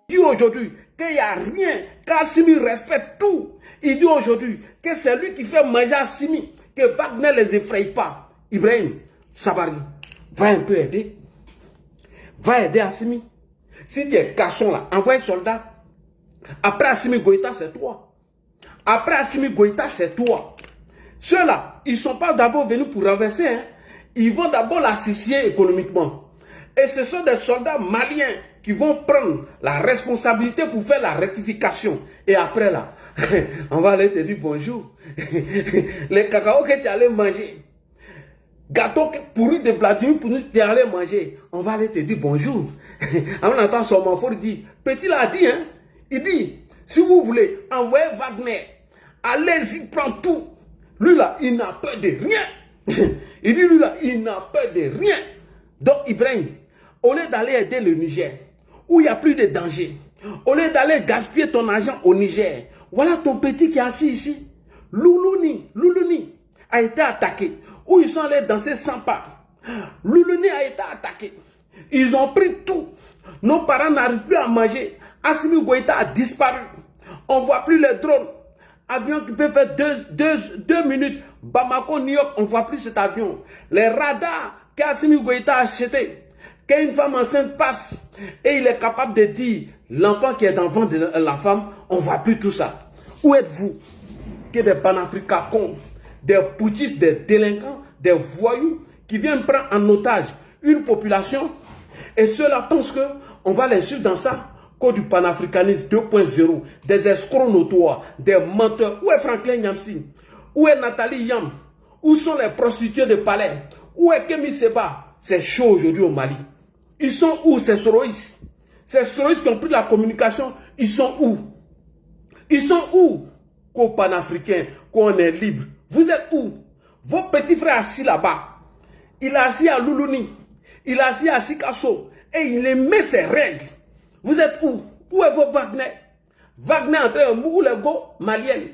Il dit aujourd'hui qu'il n'y a rien, qu'Assimi respecte tout. Il dit aujourd'hui que c'est lui qui fait manger Assimi, que Wagner ne les effraie pas. Ibrahim Sabari, va un peu aider. Va aider Assimi. Si tu es garçon là, envoie un soldat. Après Assimi Goïta, c'est toi. Après Assimi Goïta, c'est toi. Ceux-là, ils ne sont pas d'abord venus pour renverser. Hein. Ils vont d'abord l'assister économiquement. Et ce sont des soldats maliens qui vont prendre la responsabilité pour faire la rectification. Et après là, on va aller te dire bonjour. Les cacao que tu allais manger, gâteau pourri de Vladimir pour nous, tu allais manger, on va aller te dire bonjour. On entend son enfant, il dit, petit l'a dit, hein, il dit, si vous voulez envoyer Wagner, allez-y, prends tout. Lui là, il n'a peur de rien. Il dit, lui là, il n'a peur de rien. Donc Ibrahim, au lieu d'aller aider le Niger, où il n'y a plus de danger, au lieu d'aller gaspiller ton argent au Niger, voilà ton petit qui est assis ici. Loulouni a été attaqué. Où ils sont allés danser sans pas. Loulouni a été attaqué. Ils ont pris tout. Nos parents n'arrivent plus à manger. Assimi Goïta a disparu. On ne voit plus les drones. Avion qui peut faire 2 minutes. Bamako, New York, on ne voit plus cet avion. Les radars qu'Assimi Goïta a achetés. Qu'une femme enceinte passe et il est capable de dire l'enfant qui est dans le ventre de la femme, on ne voit plus tout ça. Où êtes-vous? Que des panafricains cons, des putschistes, des délinquants, des voyous qui viennent prendre en otage une population et ceux-là pensent qu'on va les suivre dans ça. Code du panafricanisme 2.0, des escrocs notoires, des menteurs. Où est Franklin Nyamsi? Où est Nathalie Yam? Où sont les prostituées de palais? Où est Kemi Seba? C'est chaud aujourd'hui au Mali. Ils sont où ces Soroïs? Ces Soroïs qui ont pris la communication, ils sont où? Ils sont où? Qu'au panafricain, qu'on est libre. Vous êtes où? Vos petits frères assis là-bas. Il est assis à Loulouni. Il est assis à Sikasso. Et il émet ses règles. Vous êtes où? Où est vos Wagner? Wagner est en train de mourir les go maliennes.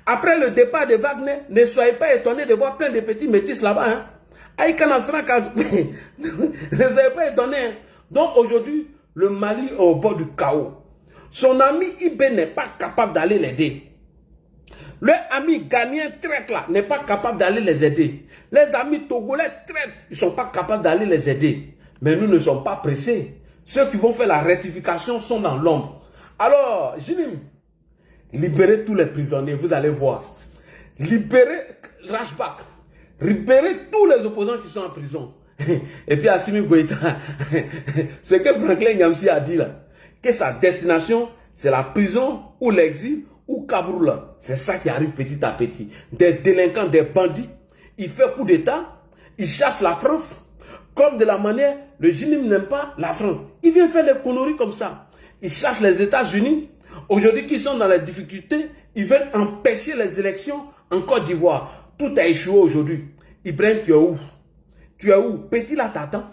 Après le départ de Wagner, ne soyez pas étonnés de voir plein de petits métis là-bas. Hein? Ne soyez pas étonnés. Hein? Donc aujourd'hui, le Mali est au bord du chaos. Son ami Ibé n'est pas capable d'aller l'aider. Le ami ghanéen traite là n'est pas capable d'aller les aider. Les amis togolais traitent, ils ne sont pas capables d'aller les aider. Mais nous ne sommes pas pressés. Ceux qui vont faire la rectification sont dans l'ombre. Alors, Jinim, libérez tous les prisonniers, vous allez voir. Libérez Rashbak. Libérez tous les opposants qui sont en prison. Et puis Assimi Goïta, ce que Franklin Nyamsi a dit là, que sa destination, c'est la prison ou l'exil ou Kabroula. C'est ça qui arrive petit à petit. Des délinquants, des bandits. Il fait coup d'État, il chasse la France. Comme de la manière, le Jinim n'aime pas la France. Il vient faire des conneries comme ça. Il chasse les États-Unis. Aujourd'hui, qui sont dans les difficultés, ils veulent empêcher les élections en Côte d'Ivoire. Tout a échoué aujourd'hui. Ibrahim, tu es où? Tu es où? Petit là t'attend.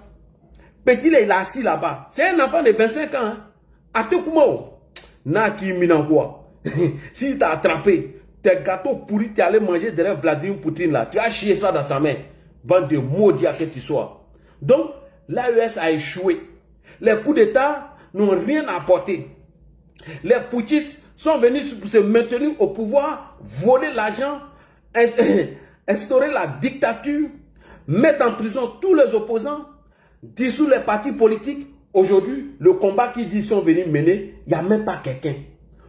Petit là, il est assis là-bas. C'est un enfant de 25 ans. Hein? Atekumo. Naki Minangwa. S'il t'a attrapé, tes gâteaux pourris, tu es allé manger derrière Vladimir Poutine là. Tu as chié ça dans sa main. Bande de maudits que tu sois. Donc, l'AES a échoué. Les coups d'État n'ont rien apporté. Les putschistes sont venus pour se maintenir au pouvoir, voler l'argent, instaurer la dictature, mettre en prison tous les opposants, dissoudre les partis politiques. Aujourd'hui, le combat qu'ils sont venus mener, il n'y a même pas quelqu'un.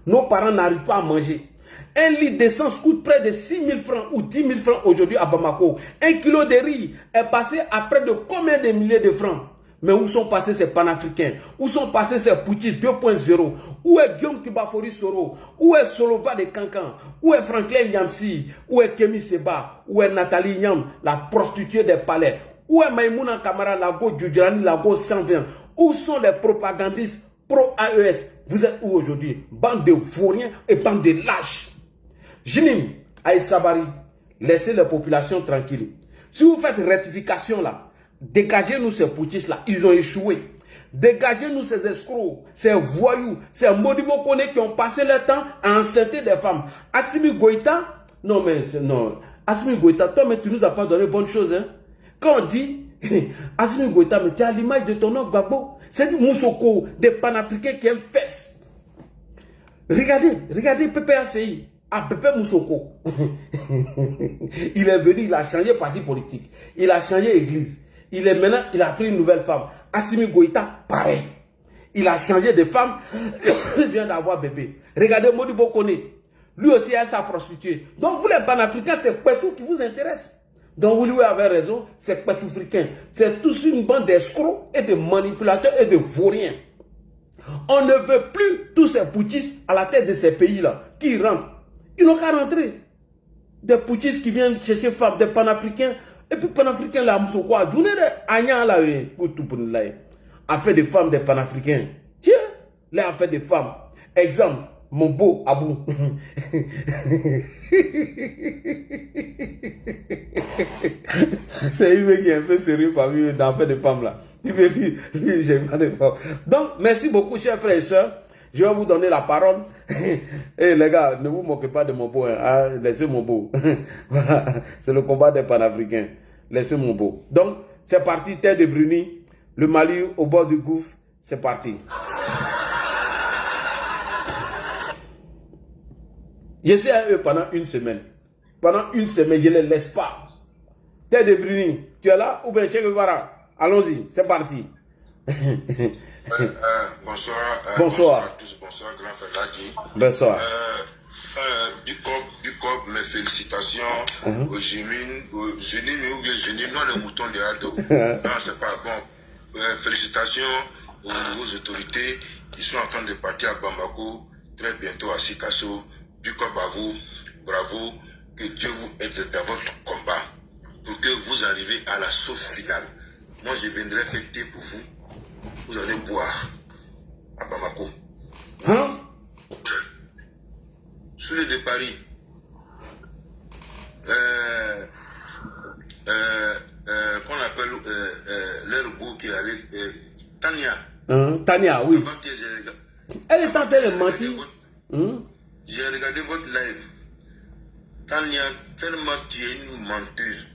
Nos parents n'arrivent pas à manger. Un litre d'essence coûte près de 6 000 francs ou 10 000 francs aujourd'hui à Bamako. Un kilo de riz est passé à près de combien de milliers de francs? Mais où sont passés ces panafricains? Où sont passés ces putschistes 2.0? Où est Guillaume Kibafori Soro? Où est Soloba de Cancan? Où est Franklin Nyamsi? Où est Kemi Seba? Où est Nathalie Yam, la prostituée des palais? Où est Maïmouna Kamara, Lago Djudjani, Lago 120? Où sont les propagandistes pro-AES? Vous êtes où aujourd'hui? Bande de vauriens et bande de lâches. Jinim, Aïe Sabari, laissez les populations tranquilles. Si vous faites rectification là, dégagez-nous ces putschistes là, ils ont échoué. Dégagez-nous ces escrocs, ces voyous, ces maudits connus qui ont passé leur temps à enceinter des femmes. Assimi Goïta, non mais non, Assimi Goïta, toi mais tu nous as pas donné bonne chose. Hein? Quand on dit Assimi Goïta, mais tu as l'image de ton oncle Gbagbo. C'est du Moussoko, des panafricains qui aiment fesse. Regardez PPACI. Ah, Pépé Moussoko. Il est venu, il a changé parti politique. Il a changé église. Maintenant, il a pris une nouvelle femme. Assimi Goïta, pareil. Il a changé de femme. Il vient d'avoir bébé. Regardez Modibo Kone. Lui aussi a sa prostituée. Donc vous les panafricains, c'est Kwetou qui vous intéresse. Donc vous lui avez raison, c'est Kwetou africain. C'est tous une bande d'escrocs et de manipulateurs et de vauriens. On ne veut plus tous ces putschistes à la tête de ces pays-là qui rentrent. Ils n'ont qu'à rentrer. Des putschistes qui viennent chercher femmes, des panafricains. Et puis panafricains là, ils sont quoi? Donner des agnans là, en fait des femmes des panafricains. Tiens, là, en fait des femmes. Exemple, mon beau Abou. C'est lui qui est un peu sérieux parmi eux dans fait des femmes là. Il me dit, j'ai pas de femmes. Donc, merci beaucoup, chers frères et sœurs. Je vais vous donner la parole. Et les gars, ne vous moquez pas de mon beau. Hein. Laissez mon beau. Voilà. C'est le combat des panafricains. Laissez mon beau. Donc, c'est parti, terre de Bruni. Le Mali au bord du gouffre. C'est parti. Je suis à eux pendant une semaine. Pendant une semaine, je ne les laisse pas. Terre de Bruni, tu es là ou bien Che Guevara? Allons-y, c'est parti. Bonsoir. Bonsoir à tous. Bonsoir, grand frère Ladi. Bonsoir. Du COP, mes félicitations aux Gémines, ou bien Génines, non les moutons de Hado. Non, c'est pas bon. Félicitations aux autorités qui sont en train de partir à Bamako, très bientôt à Sikasso. Du COP à vous, bravo, que Dieu vous aide dans votre combat pour que vous arrivez à la sauce finale. Moi, je viendrai fêter pour vous. Vous allez boire à Bamako. Hein? Sous les de Paris, qu'on appelle l'air qui est allé, Tania. Tania, oui. Elle est en train de mentir. J'ai regardé votre live. Tania, tellement tu es une menteuse.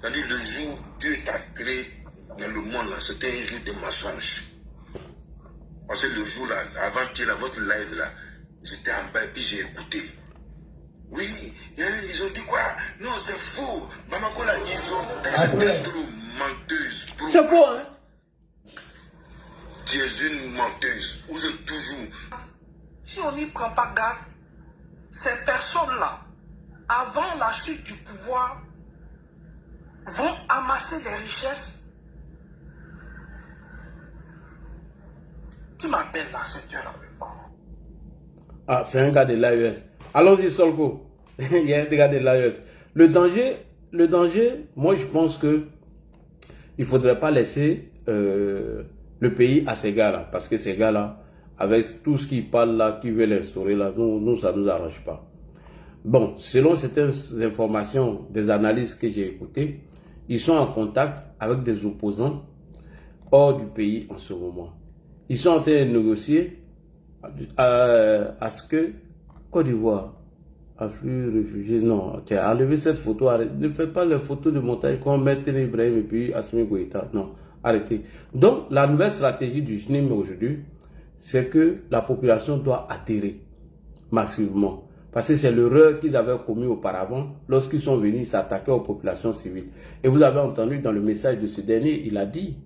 C'est-à-dire le jour où Dieu t'a créé dans le monde, c'était un jour de mensonge. Parce que le jour là, avant-hier, votre live là, j'étais en bas et puis j'ai écouté. Oui, ils ont dit quoi? Non, c'est faux. Bamako là, ils ont été trop menteuses. C'est faux, hein? Tu es une menteuse. Vous êtes toujours. Si on n'y prend pas garde, ces personnes-là, avant la chute du pouvoir, vont amasser des richesses. Qui m'appelle là, cette heure? Ah, c'est un gars de l'AES. Allons-y, Solko. Il y a un gars de l'AES. Le danger, moi je pense que il ne faudrait pas laisser le pays à ces gars-là. Parce que ces gars-là, avec tout ce qu'ils parlent là, qui veulent instaurer là, nous ça ne nous arrange pas. Bon, selon certaines informations, des analyses que j'ai écoutées, ils sont en contact avec des opposants hors du pays en ce moment. Ils sont en train de négocier à ce que Côte d'Ivoire, afflux réfugiés, non, tu as enlevé cette photo, arrête, ne faites pas les photos de montagne qu'on met Télé Ibrahim et puis Assimi Goïta, non, arrêtez. Donc, la nouvelle stratégie du JNIM aujourd'hui, c'est que la population doit atterrir massivement. Parce que c'est l'erreur qu'ils avaient commis auparavant lorsqu'ils sont venus s'attaquer aux populations civiles. Et vous avez entendu dans le message de ce dernier, il a dit,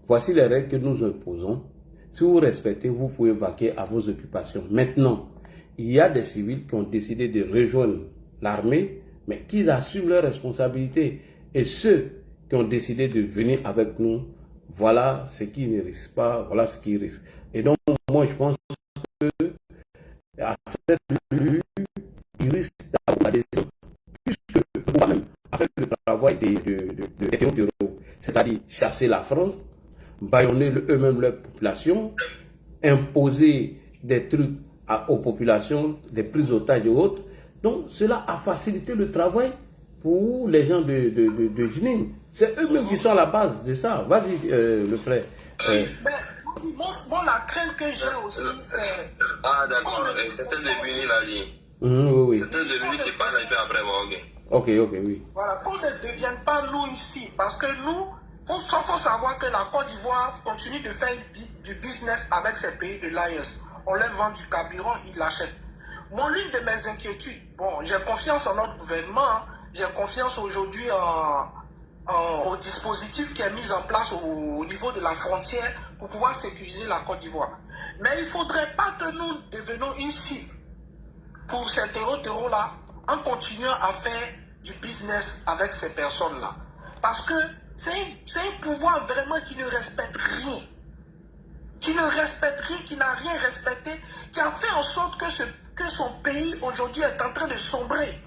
voici les règles que nous imposons. Si vous respectez, vous pouvez vaquer à vos occupations. Maintenant, il y a des civils qui ont décidé de rejoindre l'armée, mais qui assument leurs responsabilités. Et ceux qui ont décidé de venir avec nous, voilà ce qu'ils ne risquent pas, voilà ce qu'ils risquent. Et donc, moi, je pense que à cette lutte, ils risquent d'avoir des gens, puisque moi-même, avec le travail de terreau, c'est-à-dire chasser la France, bâillonner eux-mêmes leur population, imposer des trucs aux populations, des prises d'otages et autres. Donc, cela a facilité le travail pour les gens de Jnin. C'est eux-mêmes qui sont à la base de ça. Vas-y, le frère. Bon, la crainte que j'ai aussi, c'est... Ah, d'accord. C'était le début, il a dit. Oui. C'était le début qui parle et puis après, bon, ok. Ok, oui. Voilà, qu'on ne devienne pas nous ici, parce que nous, faut savoir que la Côte d'Ivoire continue de faire du business avec ces pays de l'AES. On leur vend du carburant, ils l'achètent. Moi, l'une de mes inquiétudes, bon, j'ai confiance en notre gouvernement, hein, j'ai confiance aujourd'hui au dispositif qui est mis en place au niveau de la frontière pour pouvoir sécuriser la Côte d'Ivoire. Mais il ne faudrait pas que nous devenions une cible pour ces terreaux-là en continuant à faire du business avec ces personnes-là. Parce que c'est un pouvoir vraiment qui ne respecte rien. Qui ne respecte rien, qui n'a rien respecté, qui a fait en sorte que son pays aujourd'hui est en train de sombrer.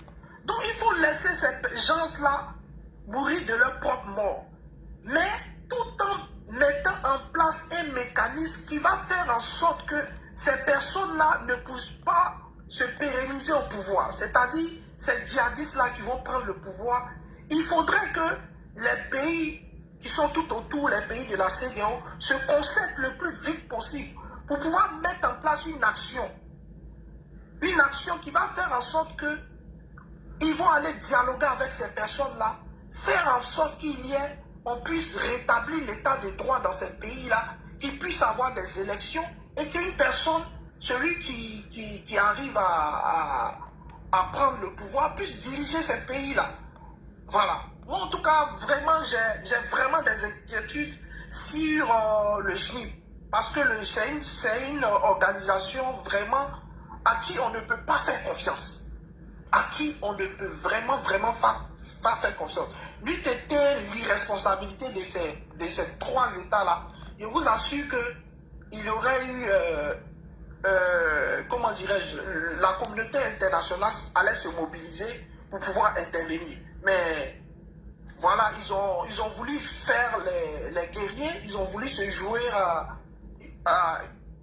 Donc il faut laisser ces gens-là mourir de leur propre mort. Mais tout en mettant en place un mécanisme qui va faire en sorte que ces personnes-là ne puissent pas se pérenniser au pouvoir. C'est-à-dire, ces djihadistes-là qui vont prendre le pouvoir, il faudrait que les pays qui sont tout autour, les pays de la CEDEAO, se concertent le plus vite possible pour pouvoir mettre en place une action. Une action qui va faire en sorte que ils vont aller dialoguer avec ces personnes-là, faire en sorte on puisse rétablir l'état de droit dans ces pays-là, qu'ils puissent avoir des élections et qu'une personne, celui qui arrive à prendre le pouvoir, puisse diriger ces pays-là. Voilà. Moi, en tout cas, vraiment, j'ai vraiment des inquiétudes sur le SNIP. Parce que c'est une organisation vraiment à qui on ne peut pas faire confiance. À qui on ne peut vraiment pas faire confiance. N'eût été l'irresponsabilité de ces trois États-là, je vous assure qu'il y aurait eu, comment dirais-je, la communauté internationale allait se mobiliser pour pouvoir intervenir. Mais voilà, ils ont voulu faire les guerriers, ils ont voulu se jouer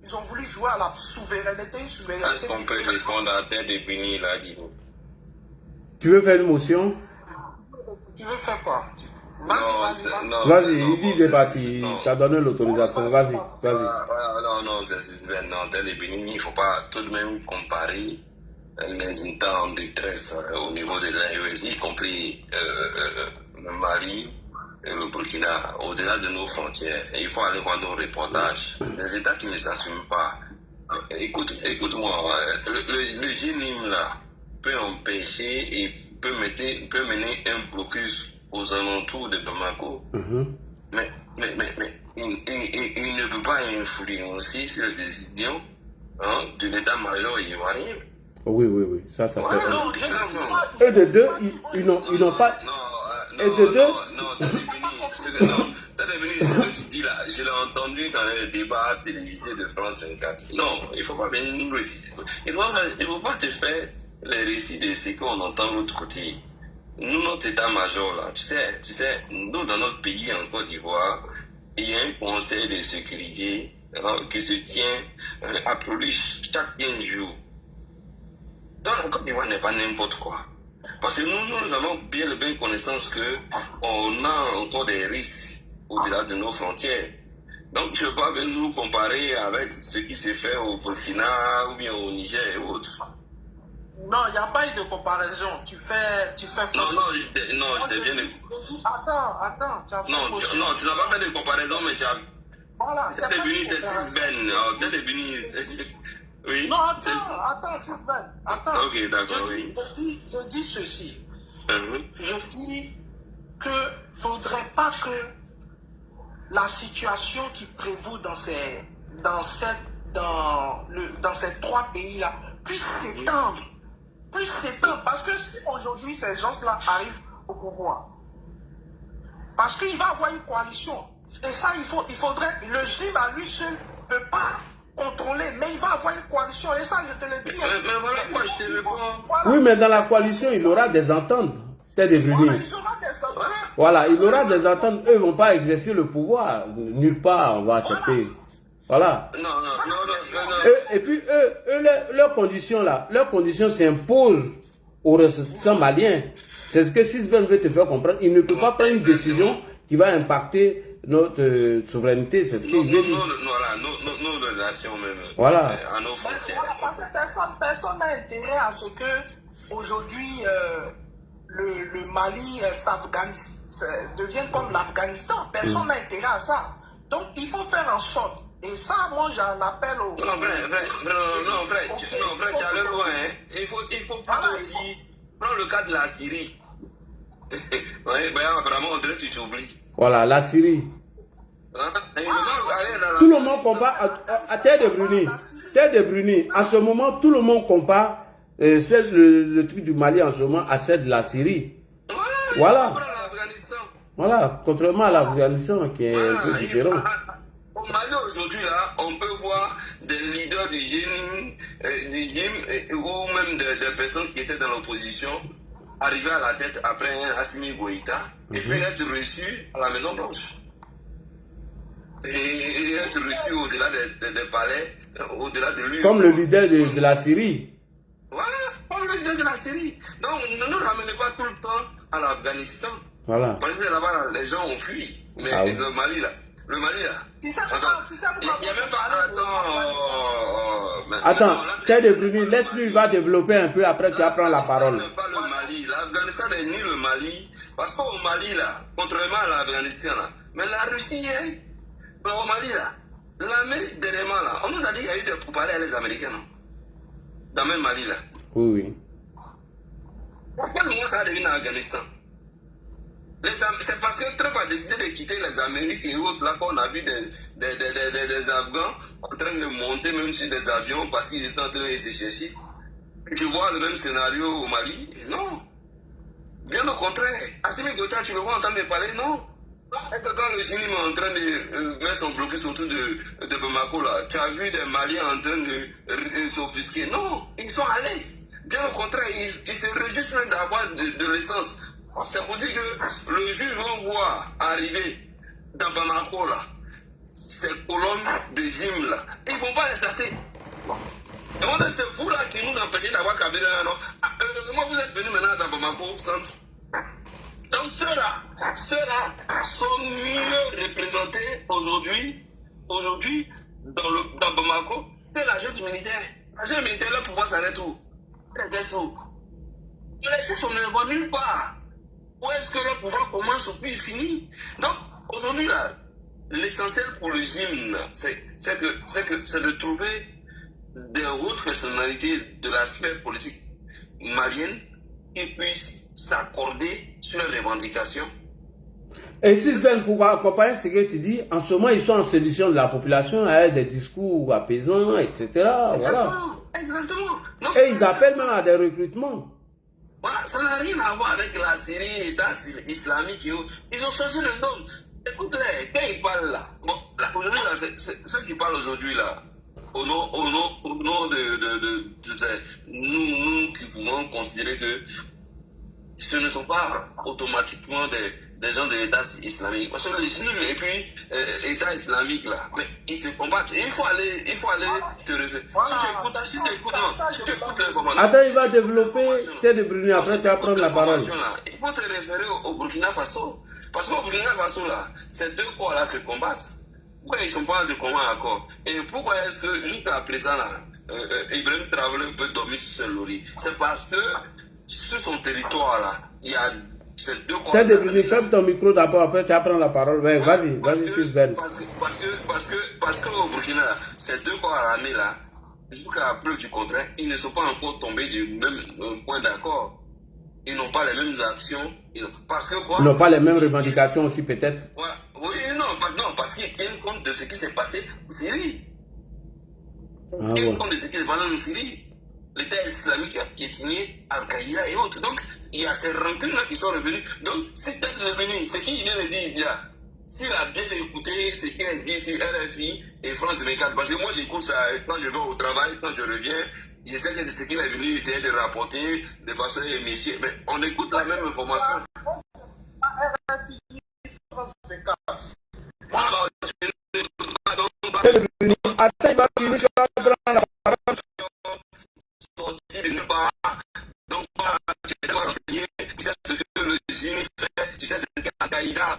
ils ont voulu jouer à la souveraineté, une souveraineté. Est-ce qu'on peut répondre à Terre de Béni, là, Djibo? Tu veux faire une motion? Tu veux faire quoi? Vas-y, il dit débattre, tu as donné l'autorisation, vas-y. Non, c'est non, Terre de Béni, il ne faut pas tout de même comparer les États en détresse au niveau de l'AES, y compris le Mali et le Burkina, au-delà de nos frontières. Et il faut aller voir nos reportages. Les États qui ne s'assument pas. Écoute-moi, le GNIM là peut empêcher et peut mener un blocus aux alentours de Bamako. Mais il ne peut pas influencer sur les décisions de l'état-major ivoirien. Oui, ça fait. Non, Et de deux, ils n'ont pas. Et de deux. Non, t'as devenu ce que tu dis là. Je l'ai entendu dans les débats télévisés de France 24. Non, il ne faut pas venir nous réciter. Il ne faut pas te faire les récits de ce qu'on entend de l'autre côté. Nous, notre état-major là, tu sais, nous dans notre pays en Côte d'Ivoire, il y a un conseil de sécurité qui se tient à Paris chaque 15 jours. Donc la Côte d'Ivoire n'est pas n'importe quoi. Parce que nous avons bien connaissance qu'on a encore des risques au-delà de nos frontières. Donc je ne veux pas venir nous comparer avec ce qui s'est fait au Burkina ou bien au Niger et autres. Non, il n'y a pas eu de comparaison. Tu fais Non, je t'ai bien dit. Attends. Tu as fait non, tu n'as pas fait de comparaison, mais tu as. Voilà, c'est Béni, c'est Sisben. C'est Béni. Oui. Non, attends, Sisben. Attends. Ok, d'accord, oui. Je dis ceci. Je dis que faudrait pas que la situation qui prévaut dans ces trois pays-là puisse s'étendre. Parce que si aujourd'hui ces gens-là arrivent au pouvoir, parce qu'il va y avoir une coalition, et ça il faudrait, le GIM à lui seul ne peut pas contrôler, mais il va avoir une coalition, et ça je te le dis. Mais voilà quoi, je te réponds. Voilà. Oui, mais dans la coalition, il aura des ententes. C'est devenu. Voilà, il aura des ententes. Eux ne vont pas exercer le pouvoir. Nulle part, on va accepter. Voilà. Non. Et puis, leurs conditions s'imposent aux ressortissants maliens. C'est ce que Sisben veut te faire comprendre. Il ne peut pas prendre une décision qui va impacter notre souveraineté. C'est ce qu'il veut dire. Nos relations même. Voilà. À nos frontières. Voilà, parce que personne n'a intérêt à ce que, aujourd'hui, le Mali devient comme l'Afghanistan. Personne n'a intérêt à ça. Donc il faut faire en sorte. Et ça, moi j'en appelle au... Non, frère, tu es allé loin. Hein. Il faut plutôt dire, prends le cas de la Syrie. Ouais, vraiment, on dirait que tu t'oublies. Voilà, la Syrie. Tout le monde compare à Terre de Bruni. Terre de Bruni, en ce moment, tout le monde compare le truc du Mali en ce moment à celle de la Syrie. Voilà. Voilà, contrairement à l'Afghanistan qui est un peu différent. Au Mali aujourd'hui, là, on peut voir des leaders du gym ou même des personnes qui étaient dans l'opposition arriver à la tête après un Assimi Goïta et puis être reçus à la Maison Blanche. Et être reçus au-delà des palais, au-delà de lui. Comme le leader de la Syrie. Voilà, comme le leader de la Syrie. Donc ne nous ramenez pas tout le temps à l'Afghanistan. Voilà. Parce que là-bas, les gens ont fui. Mais le Mali, là. Tu sais pourquoi il n'y a même pas... Attends, Terre de Bruni, laisse-lui, il va développer un peu, après tu vas prendre la parole. Pas le Mali. L'Afghanistan n'est ni le Mali. Parce qu'au Mali, là, contrairement à l'Afghanistan, là, mais la Russie, hein, mais au Mali, là, l'Amérique, dernièrement, là, on nous a dit qu'il y a eu des pourparlers à les Américains, non? Dans le même Mali, là. Oui. Pourquoi le monde ça a devenu l'Afghanistan? C'est parce que Trump a décidé de quitter les Amériques et autres, là qu'on a vu des Afghans en train de monter même sur des avions parce qu'ils étaient en train de se chercher. Tu vois le même scénario au Mali? Non. Bien au contraire. Assimi Goïta, tu le vois en train de parler? Non. Quand le Génie est en train de mettre son blocus autour de Bamako, là, tu as vu des Maliens en train de s'offusquer? Non. Ils sont à l'aise. Bien au contraire, ils se réjouissent même d'avoir de l'essence. C'est pour dire que le juge va voir arriver dans Bamako, là, ces colonnes de gym, là. Ils ne vont pas les tasser. C'est vous, là, qui nous empêchez d'avoir Kabila, non? Heureusement, vous êtes venus maintenant dans Bamako, centre. Donc, ceux-là sont mieux représentés aujourd'hui dans Bamako que l'agent du militaire. L'agent militaire, leur pouvoir s'arrête où? Les chefs sont ne nulle part. Où est-ce que le pouvoir commence ou puis il finit? Donc, aujourd'hui, là, l'essentiel pour le gym, c'est de trouver des autres personnalités de la sphère politique malienne qui puissent s'accorder sur les revendications. Et si c'est pour accompagner ce que tu dis, en ce moment, ils sont en séduction de la population avec des discours apaisants, etc. Voilà. Exactement. Non, et ils appellent même à des recrutements. Voilà, ça n'a rien à voir avec la Syrie, l'État islamique. Ils ont changé le nom. Écoute-les, quand ils parlent là, bon, aujourd'hui, là, ceux qui parlent aujourd'hui là, au nom de nous qui pouvons considérer que ce ne sont pas automatiquement des gens de l'État islamique. Parce que le Génie et puis l'État islamique là, mais ils se combattent. Et il faut aller te référer. Si tu écoutes l'information. Attends, il va développer Terre de Bruni, après tu vas prendre la parole. Il faut te référer au Burkina Faso. Parce qu'au Burkina Faso là, ces deux corps là se combattent. Pourquoi ils ne sont pas de commun accord? Et pourquoi est-ce que jusqu'à présent là, Ibrahim Traoré peut dormir sur ce lori? C'est parce que sur son territoire là, il y a ces deux corps. Terre de Bruni, ferme ton micro d'abord, après tu vas prendre la parole. Ouais, vas-y, fils Ben. Parce qu'au Burkina, ces deux corps armés là, jusqu'à la preuve du contraire, ils ne sont pas encore tombés du même point d'accord. Ils n'ont pas les mêmes actions. Parce que quoi? Ils n'ont pas les mêmes revendications aussi, peut-être. Ouais. Oui, non, parce qu'ils tiennent compte de ce qui s'est passé en Syrie. Ils tiennent compte de ce qui s'est passé en Syrie. L'État islamique a piétiné Al-Qaïda et autres. Donc, il y a ces rancunes-là qui sont revenues. Donc, si c'est revenu, c'est qui vient de dire là? S'il a bien écouté ce qu'il a dit sur RFI et France 24, parce que moi j'écoute ça quand je vais au travail, quand je reviens, je sais que c'est ce qu'il est venu essayer de rapporter de façon éméchée, mais on écoute la même information. RFI, France 24. Attends, il va finir, tu vas prendre la parole. Sorti de nulle part, donc tu es renseigné, tu sais ce que le Génie fait, tu sais ce que Al-Qaïda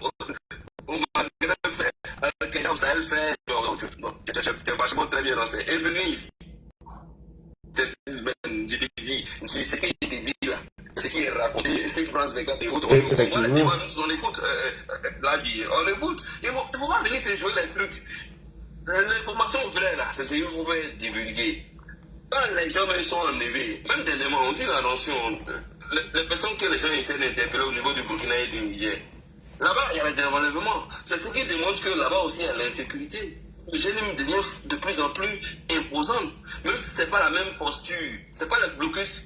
au Maghreb fait, Al-Qaïda au Sahel fait, tu es vachement très bien renseigné. Et Venise, je te dis, ce qu'il te dit là, ce qui est raconté, c'est France 24 et autres. On écoute. Là, on écoute. Il ne faut pas venir se jouer les trucs. L'information vraie, là, c'est ce que vous pouvez divulguer. Quand les gens sont enlevés, même dernièrement, on dit la notion, les personnes que les gens essaient d'interpeller au niveau du Burkina et du Niger. Là-bas, il y a des enlèvements. C'est ce qui démontre que là-bas aussi, il y a l'insécurité. Le génie devient de plus en plus imposant. Même si ce n'est pas la même posture, ce n'est pas le blocus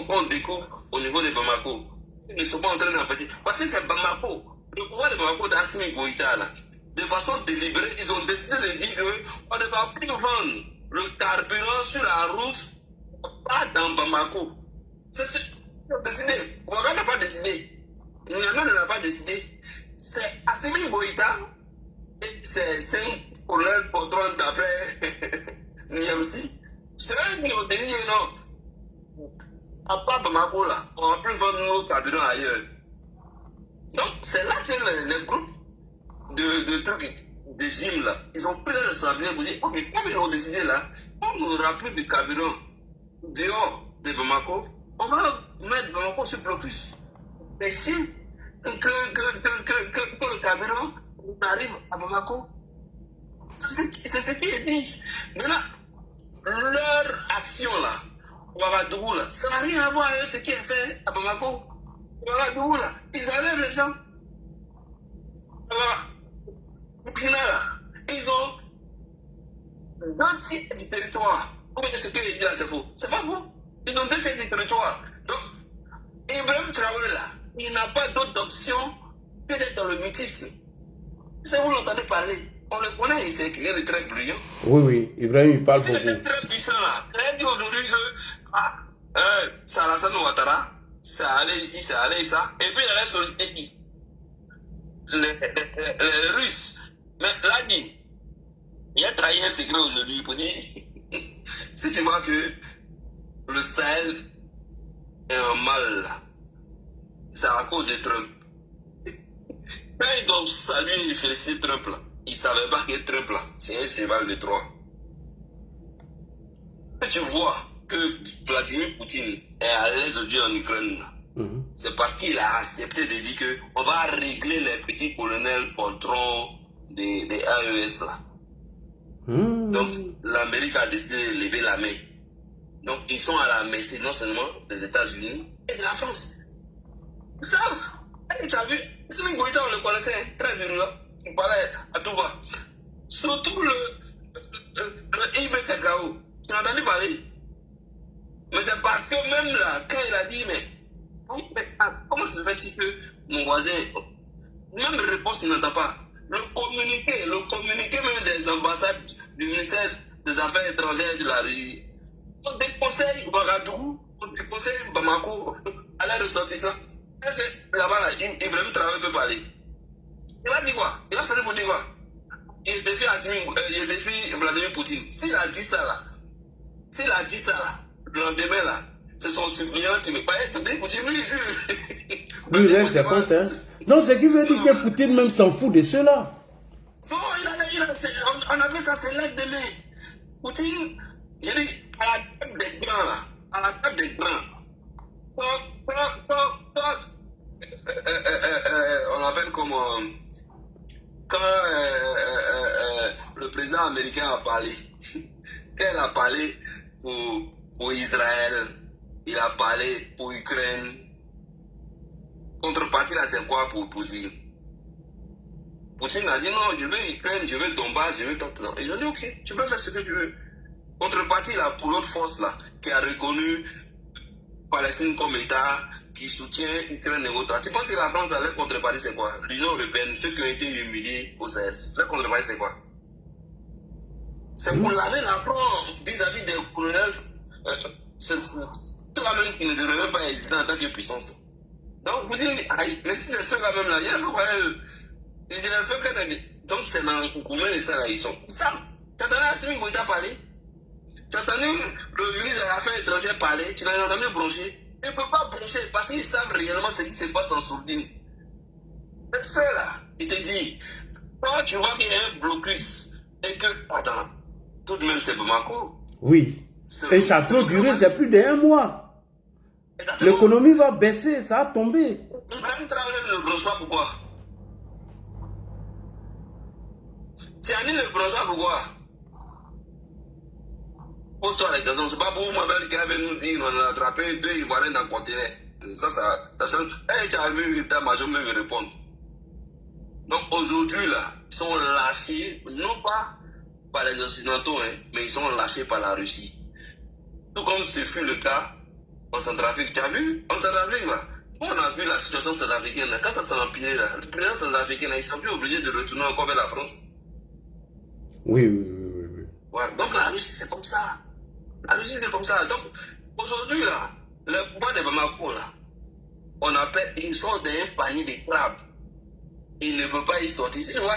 qu'on découvre au niveau de Bamako. Ils ne sont pas en train d'empêcher. Parce que c'est Bamako. Le pouvoir de Bamako d'Assimi Goïta, là, de façon délibérée, ils ont décidé de dire qu'on ne va plus vendre le carburant sur la route, pas dans Bamako. C'est ce qu'ils ont décidé. Ouaga n'a pas décidé. Niamey ne l'a pas décidé. C'est Assimi Goïta. C'est 5 colonels pour 30 après Niamsi. C'est eux qui ont dit non. À part Bamako là, on ne va plus vendre nos carburants ailleurs. Donc c'est là que les groupes de trucs, de gym là, ils ont pris la responsabilité pour dire, oh mais comme ils ont décidé là, on n'aura plus de carburant dehors de Bamako, on va mettre Bamako sur blocus. Mais si que le carburant arrive à Bamako, c'est ce qui est dit. Maintenant, leur action là, Ouagadougou là, ça n'a rien à voir avec ce qui est fait à Bamako. Ouagadougou là, ils enlèvent les gens. Burkina là, ils ont 2 tiers du territoire. Comment est-ce qu'ils disent là, c'est faux? C'est pas faux. Ils ont 2 tiers du territoire. Donc, Ibrahim Traoré là, il n'a pas d'autre option que d'être dans le mutisme. Si vous l'entendez parler, on le connaît, c'est quelqu'un de très brillant. Oui, Ibrahim, il parle beaucoup. C'est très puissant là. Il a dit aujourd'hui que Alassane Ouattara, ça allait ici, ça allait ça. Et puis il allait solliciter qui? Les Russes. Mais là, il a trahi un secret aujourd'hui pour dire si tu vois que le Sahel est un mal là, c'est à cause de Trump. Quand ils doivent saluer et féliciter Trump là, ils ne savaient pas que Trump là, c'est un cheval de Troie. Tu vois que Vladimir Poutine est à l'aise aujourd'hui en Ukraine là. C'est parce qu'il a accepté de dire qu'on va régler les petits colonels patrons des AES là. Donc l'Amérique a décidé de lever la main. Donc ils sont à la merci non seulement des États-Unis et de la France. Ils savent. Tu as vu, Assimi Goïta on le connaissait, très virulent. Il parlait à tout va. Surtout le Ibeka Gao. Tu as entendu parler? Mais c'est parce que même là, quand il a dit comment se fait-il que mon voisin, même réponse il n'entend pas. Le communiqué même des ambassades du ministère des Affaires étrangères de la Russie. On déconseille Ouagadougou, on déconseille Bamako à la ressortissant. Là-bas, là, Ibrahim Traoré peut parler. Il va dire quoi? Il va sortir pour dire quoi? Il défie Vladimir Poutine. S'il a dit ça là, le lendemain là, c'est son suppléant qui me paraît. Lui, il c'est compte, hein. Non, c'est qui veut dire que Poutine même s'en fout de cela. Non, on appelle ça, c'est l'aide de main. Poutine, j'ai dit, à la table des grands là, à la table des grands. On appelle comme quand le président américain a parlé. Quand il a parlé pour Israël, il a parlé pour Ukraine. Contrepartie là, c'est quoi pour Poutine? Poutine a dit non, je veux Ukraine, je veux Donbass, je veux tout. Ils ont dit ok, tu peux faire ce que tu veux. Contrepartie là, pour l'autre force là, qui a reconnu Palestine comme État, qui soutient Ukraine et autres. Tu penses que la France, leur contrepartie, c'est quoi? L'Union européenne, ceux qui ont été humiliés au Sahel, leur contrepartie, c'est quoi? C'est pour laver la prendre vis-à-vis des colonels. C'est la même qui ne devrait même pas exister en tant que puissance. Donc, vous dites, mais si c'est ceux-là même là, il y a un fait que. Donc, c'est dans Koukoumé et ça là, ils sont. Ça, tu as entendu Assimi Goïta parler? Tu as entendu le ministre des Affaires étrangères parler? Tu l'as entendu broncher? Il ne peut pas broncher parce qu'ils savent réellement ce qui se passe en sourdine. C'est ça là, il te dit, quand tu vois qu'il y a un blocus et que, attends, tout de même c'est Bamako. Oui. Et ça peut durer, c'est plus d'1 mois. L'économie va baisser, ça va tomber. Ibrahim Traoré ne bronze pas, pourquoi? Tiani ne bronze pas, pourquoi? Pose-toi la question, c'est pas pour moi-même qui avait nous dit, on a attrapé 2 Ivoiriens dans le conteneur. Ça change. Tu as vu l'état-major même répondre. Donc aujourd'hui, là, ils sont lâchés, non pas par les Occidentaux, hein, mais ils sont lâchés par la Russie. Tout comme ce fut le cas en Centrafrique. Tu as vu? En Centrafrique, là, on a vu la situation centrafricaine. Quand ça s'est empiré, là, le président centrafricain, ils sont plus obligés de retourner encore vers la France. Oui. Voilà. Donc la Russie, c'est comme ça. La Russie, c'est comme ça. Donc aujourd'hui, là, le pouvoir de Bamako, là, on appelle, ils sont dans un panier de crabes. Il ne veut pas y sortir. Si tu vois, là,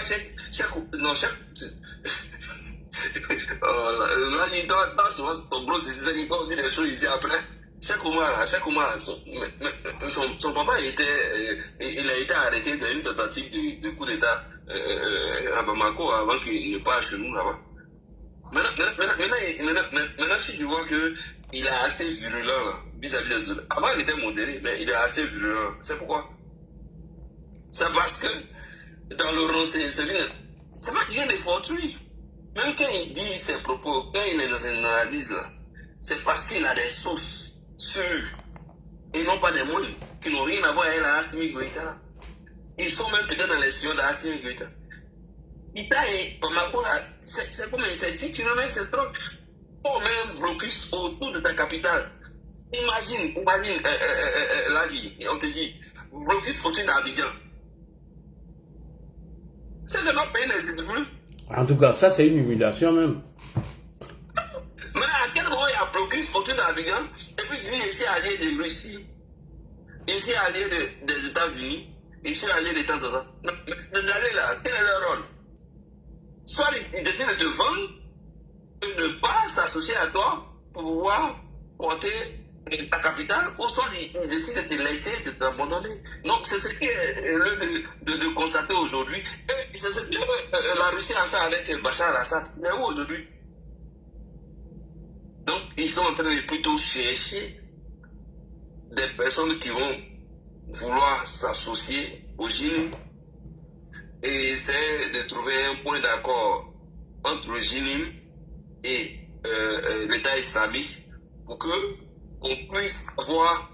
il doit souvent son gros, c'est des choses ici après. Cheikh Oumar, son papa il a été arrêté dans une tentative de coup d'État à Bamako avant qu'il ne parte chez nous là-bas. Maintenant, si tu vois qu'il est assez virulent vis-à-vis des autres. Avant, il était modéré, mais il est assez virulent. C'est pourquoi? C'est parce que dans le renseignement, c'est pas quelqu'un de fortuit. Même quand il dit ses propos, quand il est dans une analyse là, c'est parce qu'il a des sources sûres et non pas des moines qui n'ont rien à voir avec la Assimi Goïta. Ils sont même peut-être dans les sillons de la Assimi Goïta. Ita et Bamako là, c'est comme c'est 10 km, c'est trop. On met un blocus autour de ta capitale. Imagine, là, on te dit, blocus autour d'Abidjan. C'est que notre pays n'existe plus. En tout cas, ça c'est une humiliation même. Mais à quel moment il y a blocus autour d'Abidjan, et puis tu viens ici allié de Russie, ici allié des États-Unis, ici allié des temps de temps. Mais là, quel est leur rôle? Soit ils décident de te vendre, et de ne pas s'associer à toi pour pouvoir porter ta capitale, ou soit ils décident de te laisser, de t'abandonner. Donc c'est ce qui est de constater aujourd'hui. Et c'est ce que la Russie a fait avec Bachar al-Assad. Mais où aujourd'hui? Donc ils sont en train de plutôt chercher des personnes qui vont vouloir s'associer au GINIM et essayer de trouver un point d'accord entre le GINIM et l'État islamique pour que on puisse avoir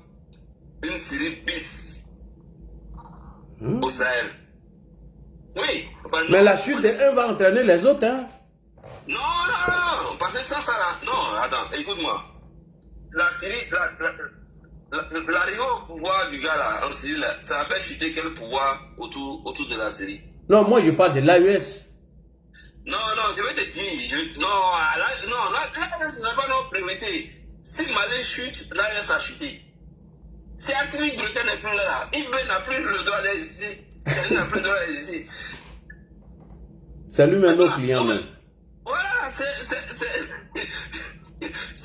une série bis au Sahel. Oui. Mais la chute des uns va entraîner les autres, hein? Non, parce que ça là. Non, attends, écoute-moi. La Syrie, l'arrivée au pouvoir du gars là, en Syrie, là, ça a fait chuter quel pouvoir autour de la Syrie? Non, moi je parle de l'AES. Non, je vais te dire. L'AES n'est pas notre priorité. Si Mali chute, l'AES a chuté. Si Assimi Goïta n'est plus là, Ibn n'a plus le droit d'exister. Tchani n'a plus le droit d'exister. C'est lui-même nos clients, même. Voilà, c'est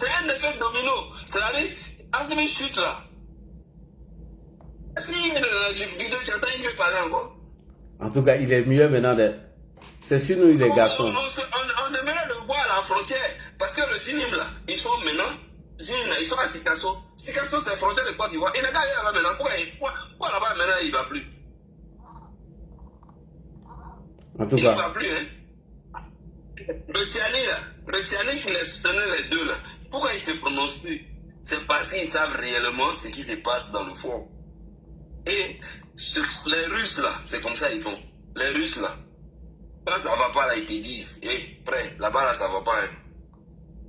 un effet domino. C'est-à-dire, Assimi chute là. Si il est dans la difficulté, tu entends, il peut parler encore. En tout cas, il est mieux maintenant de... C'est sur nous, les garçons. On aimerait le voir à la frontière. Parce que le GINIM là, ils sont maintenant... Ils sont à Sikasso. Sikasso, c'est la frontière de Côte d'Ivoire. Il n'est pas là maintenant. Pourquoi là-bas maintenant il ne va plus? En tout il ne cas. va plus, hein. Le Tchani qui les soutenait les deux là. Pourquoi ils ne se prononcent plus? C'est parce qu'ils savent réellement ce qui se passe dans le fond. Et les Russes là, c'est comme ça ils font. Les Russes là, quand ça ne va pas là, ils te disent, frère, là-bas là, ça ne va pas. Hein.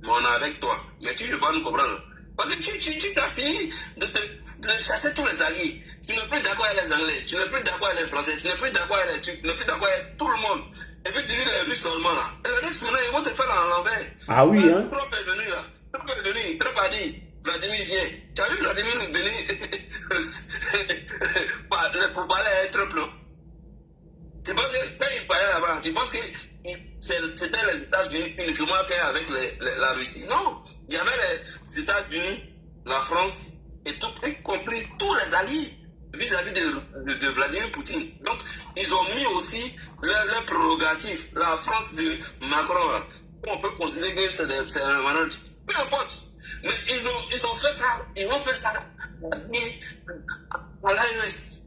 Mais on est avec toi. Mais tu ne peux pas nous comprendre. Parce que tu as fini de chasser tous les alliés. Tu n'es plus d'accord avec les Anglais, tu n'es plus d'accord avec les Français, tu n'es plus d'accord avec les Turcs, tu n'es plus d'accord avec tout le monde. Et puis tu dis les Russes seulement là. Et les Russes maintenant, ils vont te faire à l'envers. Ah oui, hein? Trump est venu là. Trump est venu. Trump a dit, Vladimir vient. Tu as vu Vladimir venir pour parler à Trump là? Tu penses que quand il parlait là-bas, tu penses que c'était les États-Unis uniquement avec la Russie? Non, il y avait les États-Unis, la France et tout, y compris tous les alliés vis-à-vis de Vladimir Poutine. Donc, ils ont mis aussi leurs prérogatives. La France de Macron, on peut considérer que c'est un manage. Peu importe. Mais ils ont fait ça, ils vont faire ça à l'AES.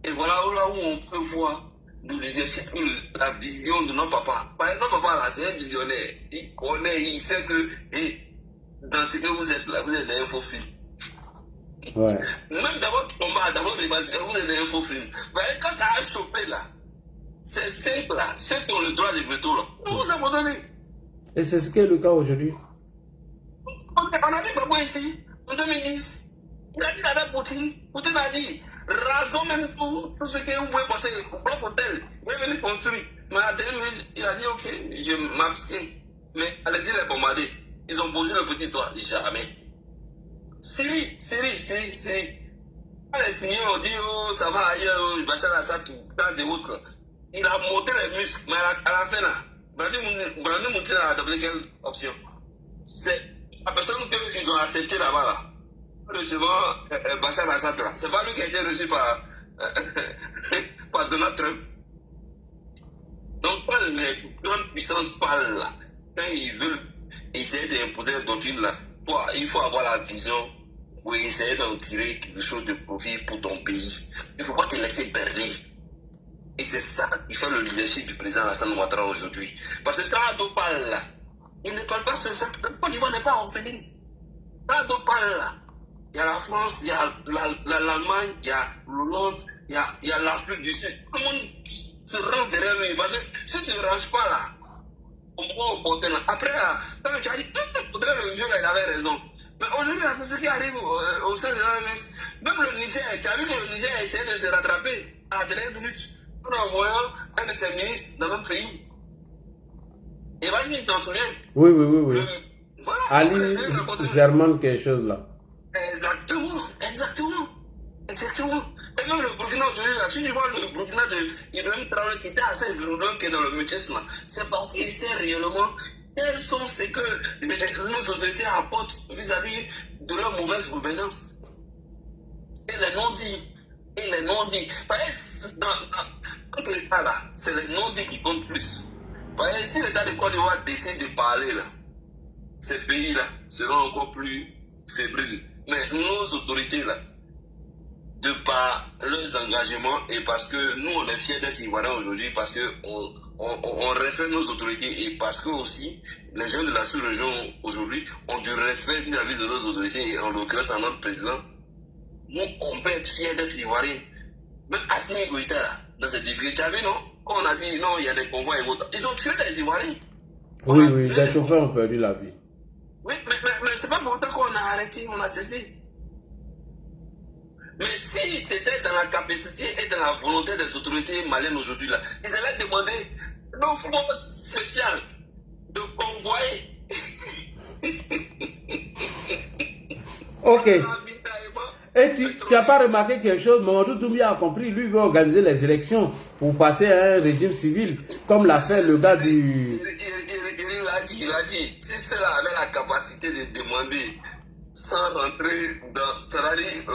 Et voilà là où on peut voir le leadership, la vision de nos papas. Par exemple, nos papas là, c'est un visionnaire. Il connaît, il sait que dans ce que vous êtes là, vous êtes un faux film. Ouais. Même d'abord combat, d'abord les basiques, vous êtes un faux film. Mais quand ça a chopé là, c'est simple là, ceux qui ont le droit de veto là, vous abandonnez. Et c'est ce qui est le cas aujourd'hui. On a dit Babo ici, en 2010. Il a dit à Poutine. Poutine a dit, rasons même tout ce que vous pouvez passer au propre hôtel. Vous pouvez venir construire. Mais à la dernière minute, il a dit, ok, je m'abstiens. Mais allez-y les bombarder. Ils ont posé le petit toit. Jamais. Syrie. Quand les Syriens ont dit, oh, ça va ailleurs, Bachar al-Assad, gaz et autres. Il a monté les muscles. Mais à la fin, là, Brandon Moutina a adopté quelle option? C'est la personne qu'ils ont accepté là-bas, là. Recevant Bachar al-Assad, là. C'est pas lui qui a été reçu par Donald Trump. Donc, quand les grandes puissances parlent, là, quand ils veulent essayer d'imposer la doctrine, là, il faut avoir la vision pour essayer d'en tirer quelque chose de profit pour ton pays. Il ne faut pas te laisser berner. Et c'est ça qui fait le leadership du président Alassane Ouattara aujourd'hui. Parce que quand Ado parle là, il ne parle pas sur ça. Le Côte d'Ivoire n'est pas orpheline. Quand Ado parle là, il y a la France, il y a l'Allemagne, il y a l'Hollande, il y a l'Afrique du Sud. Tout le monde se rend derrière lui. Parce que si tu ne ranges pas là, au moment opportun là, après là, quand tu as dit, le vieux là, il avait raison. Mais aujourd'hui, c'est ce qui arrive au sein de l'OMS. Même le Niger, tu as vu que le Niger a essayé de se rattraper à la dernière minute en envoyant un de ses ministres dans notre pays. Et vas-y, tu t'en souviens? Oui. Voilà. Ali Germain, quelque chose là. Exactement. Et même le Burkina aujourd'hui, là, si tu vois le Burkina de Ibrahim Traoré qui était assez violent qui est dans le mutisme, c'est parce qu'il sait réellement quels sont ce que nos autorités apportent vis-à-vis de leur mauvaise gouvernance. Et les non-dits. Dans l'État là, c'est les non-dits qui comptent plus. Parce que si l'État de Côte d'Ivoire décide de parler là, ces pays-là seront encore plus fébriles. Mais nos autorités là, de par leurs engagements et parce que nous on est fiers d'être Ivoiriens aujourd'hui, parce qu'on respecte nos autorités et parce que aussi les gens de la sous-région aujourd'hui ont du respect vis-à-vis de nos autorités et en l'occurrence à notre président, nous on peut être fiers d'être Ivoiriens. Même Assimi Goïta là, dans cette difficulté, tu as vu non? Quand on a dit non, il y a des convois et autres, ils ont tué des Ivoiriens. Oui, des chauffeurs ont perdu la vie. Oui, mais c'est pas pour autant qu'on a arrêté, on a cessé. Mais si c'était dans la capacité et dans la volonté des autorités maliennes aujourd'hui, là, ils allaient demander nos forces spéciales de convoyer. Ok. Et tu n'as pas remarqué quelque chose? Mamadou Doumbia a compris, lui veut organiser les élections pour passer à un régime civil, comme l'a fait le gars du... Il a dit, si cela avait la capacité de demander sans rentrer dans, c'est-à-dire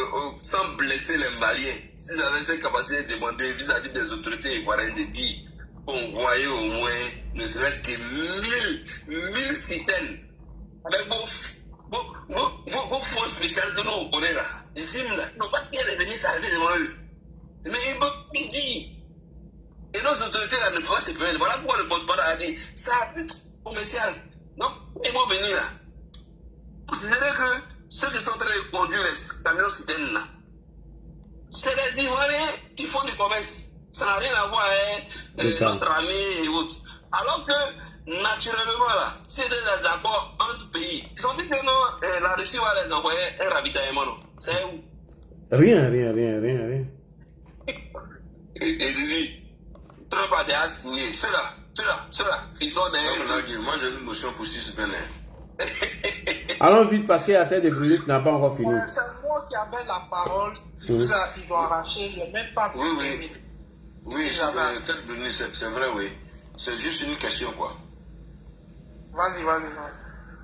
sans blesser les Maliens, s'ils avaient cette capacité de demander vis-à-vis des autorités ivoiriennes de dire qu'on voyait au moins ne serait-ce que 1000 citernes avec vos forces spéciales que nous on connaît là, ici là, ils n'ont pas pu venir s'arrêter devant eux. Mais ils peuvent dire. Et nos autorités là ne peuvent pas se permettre. Voilà pourquoi le porte-parole a dit ça a plus commercial. Non, ils vont venir là. Considérez que ceux qui sont en train de conduire les camions citernes là, c'est des Ivoiriens qui font du commerce. Ça n'a rien à voir avec notre armée et autres. Alors que, naturellement là, c'est des accords entre pays. Ils ont dit que non, la Russie va les envoyer un ravitaillement. C'est où? Rien. Et il dit, Trump a déjà signé. Ceux-là, ils sont des... Moi j'ai une motion pour 6 Bénin. Allons vite parce qu'il y a tête de brûler qui n'a pas encore fini. C'est moi qui avais la parole. Ils ont arraché, je n'ai même pas pu terminer. Oui, tête brûlée, c'est vrai, oui. C'est juste une question, quoi. Vas-y.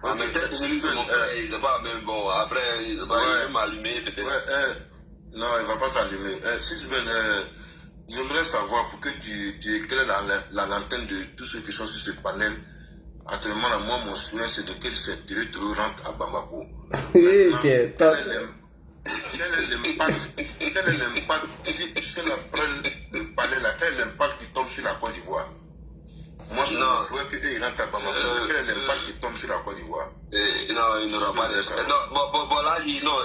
Ah, mais peut-être que c'est mon frère, il ne sait pas, mais bon, après, il ne sait pas, il veut m'allumer, peut-être. Ouais, non, il ne va pas t'allumer. J'aimerais savoir, pour que tu éclaires la lanterne de tous ceux qui sont sur ce panel, Actuellement, là, moi, mon souhait, c'est de que ces territoires rentrent à Bamako. Ok, top. Quel est l'impact si on prend le palais là, quel est l'impact qui tombe sur la Côte d'Ivoire? Moi, je souhaite qu'ils rentrent à Bamako. Quel est l'impact qui tombe sur la Côte d'Ivoire? Non, il n'aura pas de... Non, bon, là, non,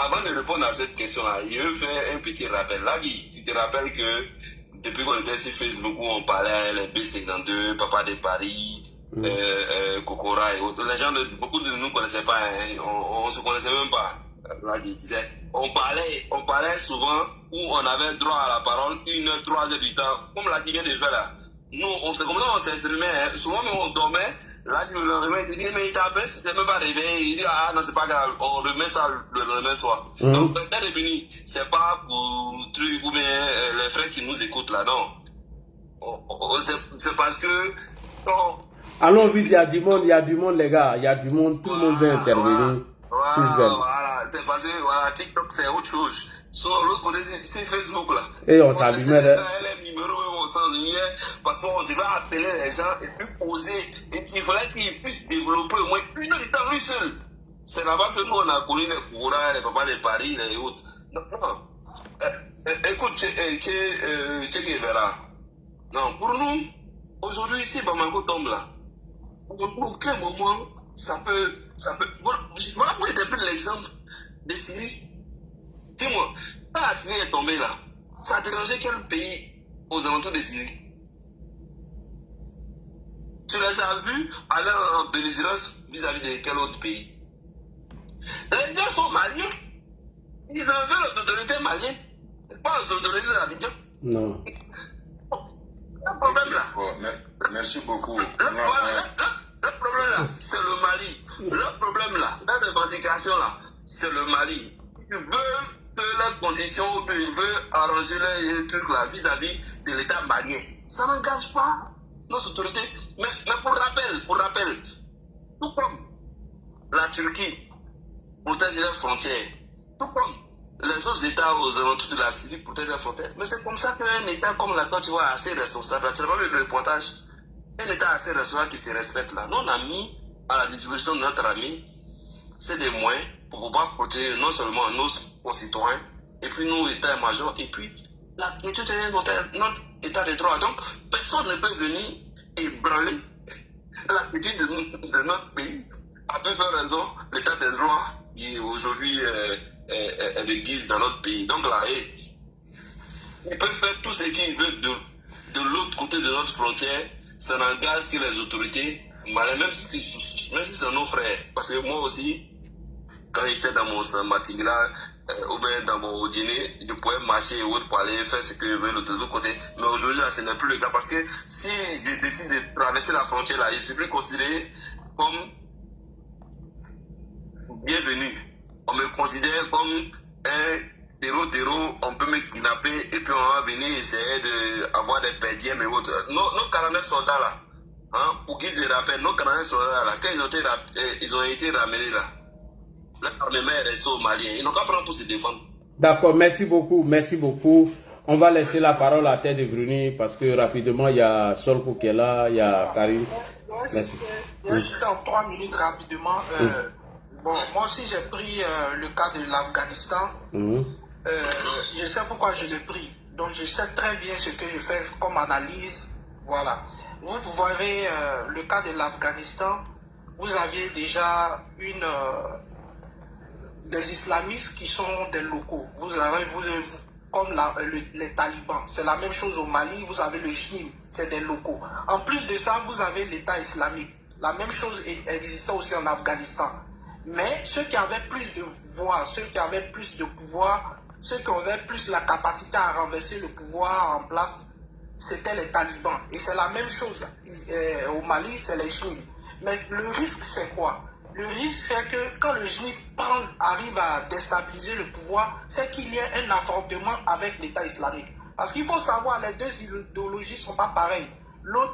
avant de répondre à cette question-là, je veux faire un petit rappel. Là, tu te rappelles que depuis qu'on était sur Facebook où on parlait les B52, Papa de Paris, Kokora et autres, les gens, beaucoup de nous ne connaissaient pas, hein, on ne se connaissait même pas. Là, je disais, on parlait souvent où on avait droit à la parole 1 heure, 3 heures du temps, comme la qui vient de faire là. Nous, comme ça, on s'exprimait, hein. Souvent, même on dormait, là, le lendemain, il dit, mais il t'appelle, tu t'es même pas réveillé, il dit, ah, non, c'est pas grave, on remet ça le lendemain soir. Donc, dès le béni, c'est pas pour truc ou bien les frères qui nous écoutent là, non. C'est parce que, non. Allons vite, il y a du monde, les gars, il y a du monde, tout le monde veut intervenir. Voilà, c'est parce que, voilà, TikTok, c'est autre chose. Sur l'autre côté, c'est Facebook là. Et on s'allumait. Parce qu'on devait appeler les gens et puis poser. Et il fallait qu'ils puissent développer au moins 1 heure de temps lui seul. C'est là-bas que nous on a connu les courants, les papas de Paris, les autres. Non. Écoute, Che Guevara. Non, pour nous, aujourd'hui, si Bamako tombe là, pour aucun moment, ça peut. Voilà pour être l'exemple de Syrie. Dis-moi, quand la Syrie est tombée là, ça a dérangé quel pays aux alentours de Syrie? Tu les as vus aller en belligérance vis-à-vis de quel autre pays? Les gens sont maliens. Ils en veulent aux autorités maliennes, pas aux autorités d'Abidjan. Non. Le problème là. Oh, merci beaucoup. Le problème là, c'est le Mali. Le problème là, dans les revendications là, c'est le Mali. Ils veulent que leurs conditions, ou ils veulent arranger les trucs là vis-à-vis de l'État malien. Ça n'engage pas nos autorités. Mais pour rappel, tout comme la Turquie protège leurs frontières, tout comme les autres États aux alentours de la Syrie protègent leurs frontières. Mais c'est comme ça qu'un État comme la Côte d'Ivoire est assez responsable. Tu vois le reportage, un État assez responsable qui se respecte là. Nous on a mis à la disposition de notre ami, c'est des moyens pour pouvoir protéger non seulement nos concitoyens, et puis nos états-majors, et puis la culture de notre état de droit. Donc, personne ne peut venir ébranler la culture de notre pays. À peu faire raison, l'état de droit qui aujourd'hui est de guise dans notre pays. Donc là, ils peuvent faire tout ce qu'ils veulent de l'autre côté de notre frontière. Ça n'engage que les autorités, même si c'est nos frères. Parce que moi aussi, quand j'étais dans mon matinale ou bien dans mon dîner, je pouvais marcher ou pour aller faire ce que je veux de l'autre côté. Mais aujourd'hui, là, ce n'est plus le cas parce que si je décide de traverser la frontière, là, je suis plus considéré comme bienvenu. On me considère comme un héros, on peut me kidnapper et puis on va venir essayer d'avoir des pédiens et autres. Nos 49 soldats là, hein, pour qu'ils se rappellent, nos 49 soldats là, quand ils ont été ramenés là, l'armée est restée au Mali, ils n'ont qu'à prendre pour se défendre. D'accord, merci beaucoup. On va laisser la parole à Tête de Bruni parce que rapidement il y a Solko qui est là, il y a Karim. Merci. Juste en 3 minutes rapidement. Bon, moi aussi j'ai pris le cas de l'Afghanistan. Je sais pourquoi je l'ai pris. Donc je sais très bien ce que je fais comme analyse. Voilà. Vous voyez le cas de l'Afghanistan. Vous aviez déjà des islamistes qui sont des locaux. Vous avez comme les talibans. C'est la même chose au Mali. Vous avez le JNIM. C'est des locaux. En plus de ça, vous avez l'État islamique. La même chose existait aussi en Afghanistan. Mais ceux qui avaient plus de voix, ceux qui avaient plus de pouvoir, ceux qui avaient plus la capacité à renverser le pouvoir en place, c'était les talibans. Et c'est la même chose au Mali, c'est les JNIM. Mais le risque, c'est quoi? Le risque, c'est que quand le JNIM arrive à déstabiliser le pouvoir, c'est qu'il y ait un affrontement avec l'État islamique. Parce qu'il faut savoir, les deux idéologies ne sont pas pareilles.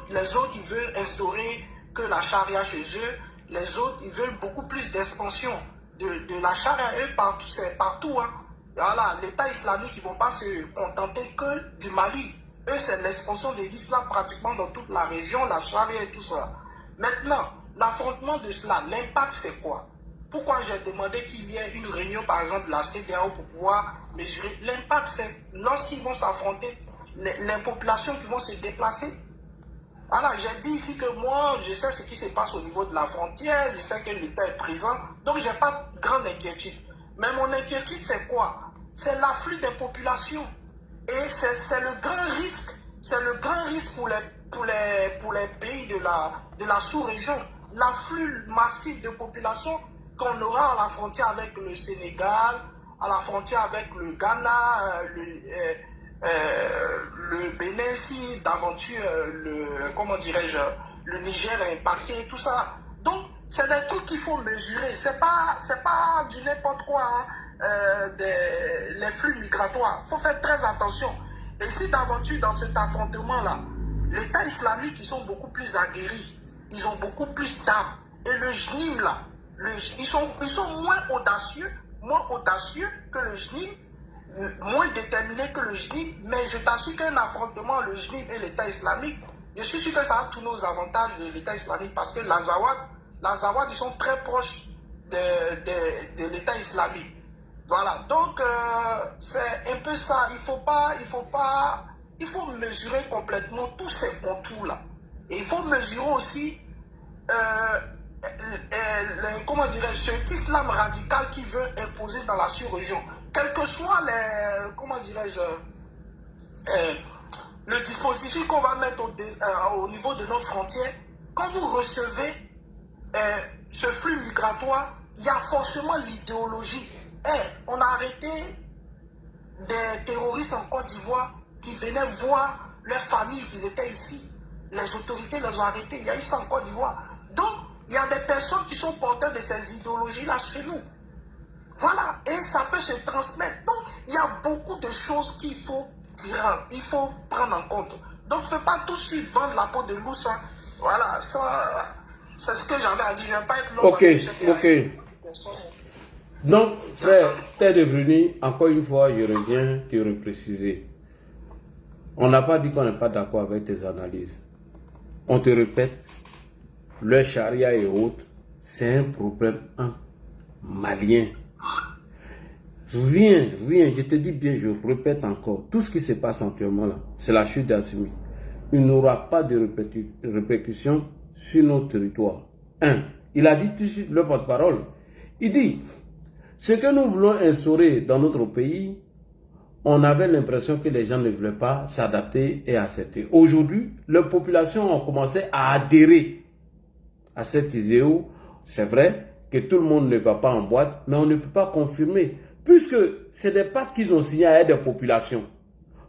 Les autres, ils veulent instaurer que la charia chez eux. Les autres, ils veulent beaucoup plus d'expansion de la charia. Eux, c'est partout. Hein. Voilà, l'État islamique, ils ne vont pas se contenter que du Mali. Eux, c'est l'expansion de l'islam pratiquement dans toute la région, la charia et tout ça. Maintenant, l'affrontement de cela, l'impact c'est quoi? Pourquoi j'ai demandé qu'il y ait une réunion, par exemple, de la CEDEAO pour pouvoir mesurer? L'impact, c'est lorsqu'ils vont s'affronter, les populations qui vont se déplacer. Voilà, j'ai dit ici que moi, je sais ce qui se passe au niveau de la frontière, je sais que l'État est présent, donc je n'ai pas de grande inquiétude. Mais mon inquiétude, c'est quoi? C'est l'afflux des populations. Et c'est le grand risque, pour les pays de la sous-région. L'afflux massif de population qu'on aura à la frontière avec le Sénégal, à la frontière avec le Ghana, le Bénin, si d'aventure, comment dirais-je, le Niger est impacté, tout ça. Donc, c'est des trucs qu'il faut mesurer. C'est pas du n'importe quoi, hein, les flux migratoires. Il faut faire très attention. Et si d'aventure, dans cet affrontement-là, l'État islamique, ils sont beaucoup plus aguerris. Ils ont beaucoup plus d'armes. Et le JNIM, là, ils sont moins audacieux que le JNIM, moins déterminés que le JNIM, mais je t'assure qu'un affrontement, le JNIM et l'État islamique, je suis sûr que ça va tourner aux avantages de l'État islamique parce que l'Azawad, ils sont très proches de l'État islamique. Voilà, donc c'est un peu ça, il faut mesurer complètement tous ces contours-là. Et il faut mesurer aussi, comment dirais-je, cet islam radical qui veut imposer dans la sous-région. Quel que soit comment dirais-je, le dispositif qu'on va mettre au niveau de nos frontières, quand vous recevez ce flux migratoire, il y a forcément l'idéologie. On a arrêté des terroristes en Côte d'Ivoire qui venaient voir leurs familles qui étaient ici. Les autorités les ont arrêtés. Il y a eu ça en Côte d'Ivoire. Donc, il y a des personnes qui sont porteurs de ces idéologies-là chez nous. Voilà. Et ça peut se transmettre. Donc, il y a beaucoup de choses qu'il faut prendre en compte. Donc, ne fais pas tout de suite vendre la peau de l'ours. Hein. Voilà. Ça, c'est ce que j'avais à dire. Je ne vais pas être long. Ok. Donc, frère, Tête de Bruni, encore une fois, je reviens te repréciser. On n'a pas dit qu'on n'est pas d'accord avec tes analyses. On te répète, le charia et autres, c'est un problème malien. Rien, je te dis bien, je répète encore, tout ce qui se passe actuellement là, c'est la chute d'Assimi. Il n'aura pas de répercussions sur nos territoires. Il a dit tout de suite, le porte-parole, il dit, ce que nous voulons instaurer dans notre pays, on avait l'impression que les gens ne voulaient pas s'adapter et accepter. Aujourd'hui, les populations ont commencé à adhérer à cette idée où c'est vrai que tout le monde ne va pas en boîte, mais on ne peut pas confirmer, puisque c'est des pactes qu'ils ont signés avec des populations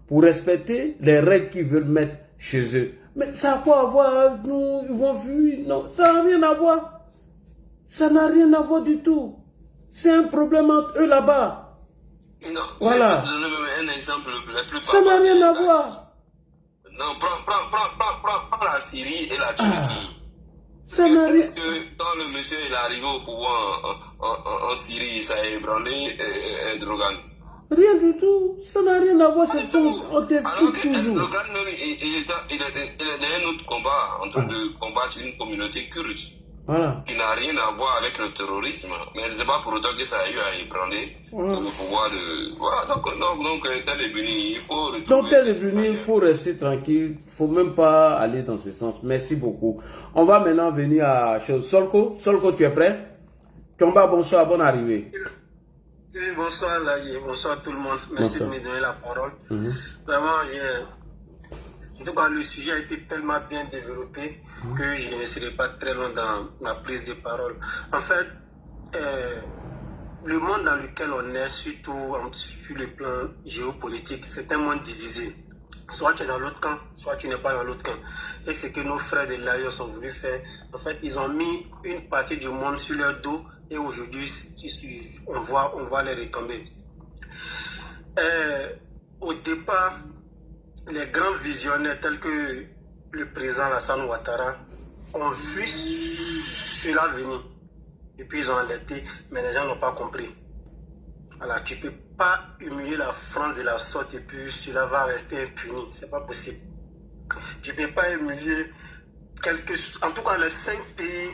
pour respecter les règles qu'ils veulent mettre chez eux. Mais ça a quoi à voir, nous, ils vont fuir, non, ça n'a rien à voir. Ça n'a rien à voir du tout. C'est un problème entre eux là-bas. Non, voilà. Je vais donner un exemple le plus ça n'a rien à voir. Non, prends la Syrie et la Turquie. Ça n'a rien. Parce que quand le monsieur est arrivé au pouvoir en Syrie, ça a ébranlé Erdogan. Rien du tout. Ça n'a rien à voir. C'est ce qu'on t'explique toujours. Erdogan, il est dans un autre combat, en train de combattre une communauté kurde. Voilà. Qui n'a rien à voir avec le terrorisme, mais ce n'est pas pour autant que ça a eu à ébranler le pouvoir de... Voilà, donc Tête de Bruni, il faut retrouver... Donc Tête de Bruni, il faut rester tranquille, il ne faut même pas aller dans ce sens. Merci beaucoup. On va maintenant venir à Solko. Solko, tu es prêt? Tomba, bonsoir, bonne arrivée. Oui, bonsoir Laye, bonsoir tout le monde. Merci de me donner la parole. Vraiment, en tout cas, le sujet a été tellement bien développé que je ne serai pas très long dans ma prise de parole. En fait, le monde dans lequel on est, surtout sur le plan géopolitique, c'est un monde divisé. Soit tu es dans l'autre camp, soit tu n'es pas dans l'autre camp. Et ce que nos frères de l'Aïos ont voulu faire, en fait, ils ont mis une partie du monde sur leur dos et aujourd'hui, on voit les retomber. Au départ, les grands visionnaires tels que le président Alassane Ouattara ont vu cela venir. Et puis ils ont alerté, mais les gens n'ont pas compris. Voilà, tu ne peux pas humilier la France de la sorte et puis cela va rester impuni. Ce n'est pas possible. Tu ne peux pas humilier en tout cas les 5 pays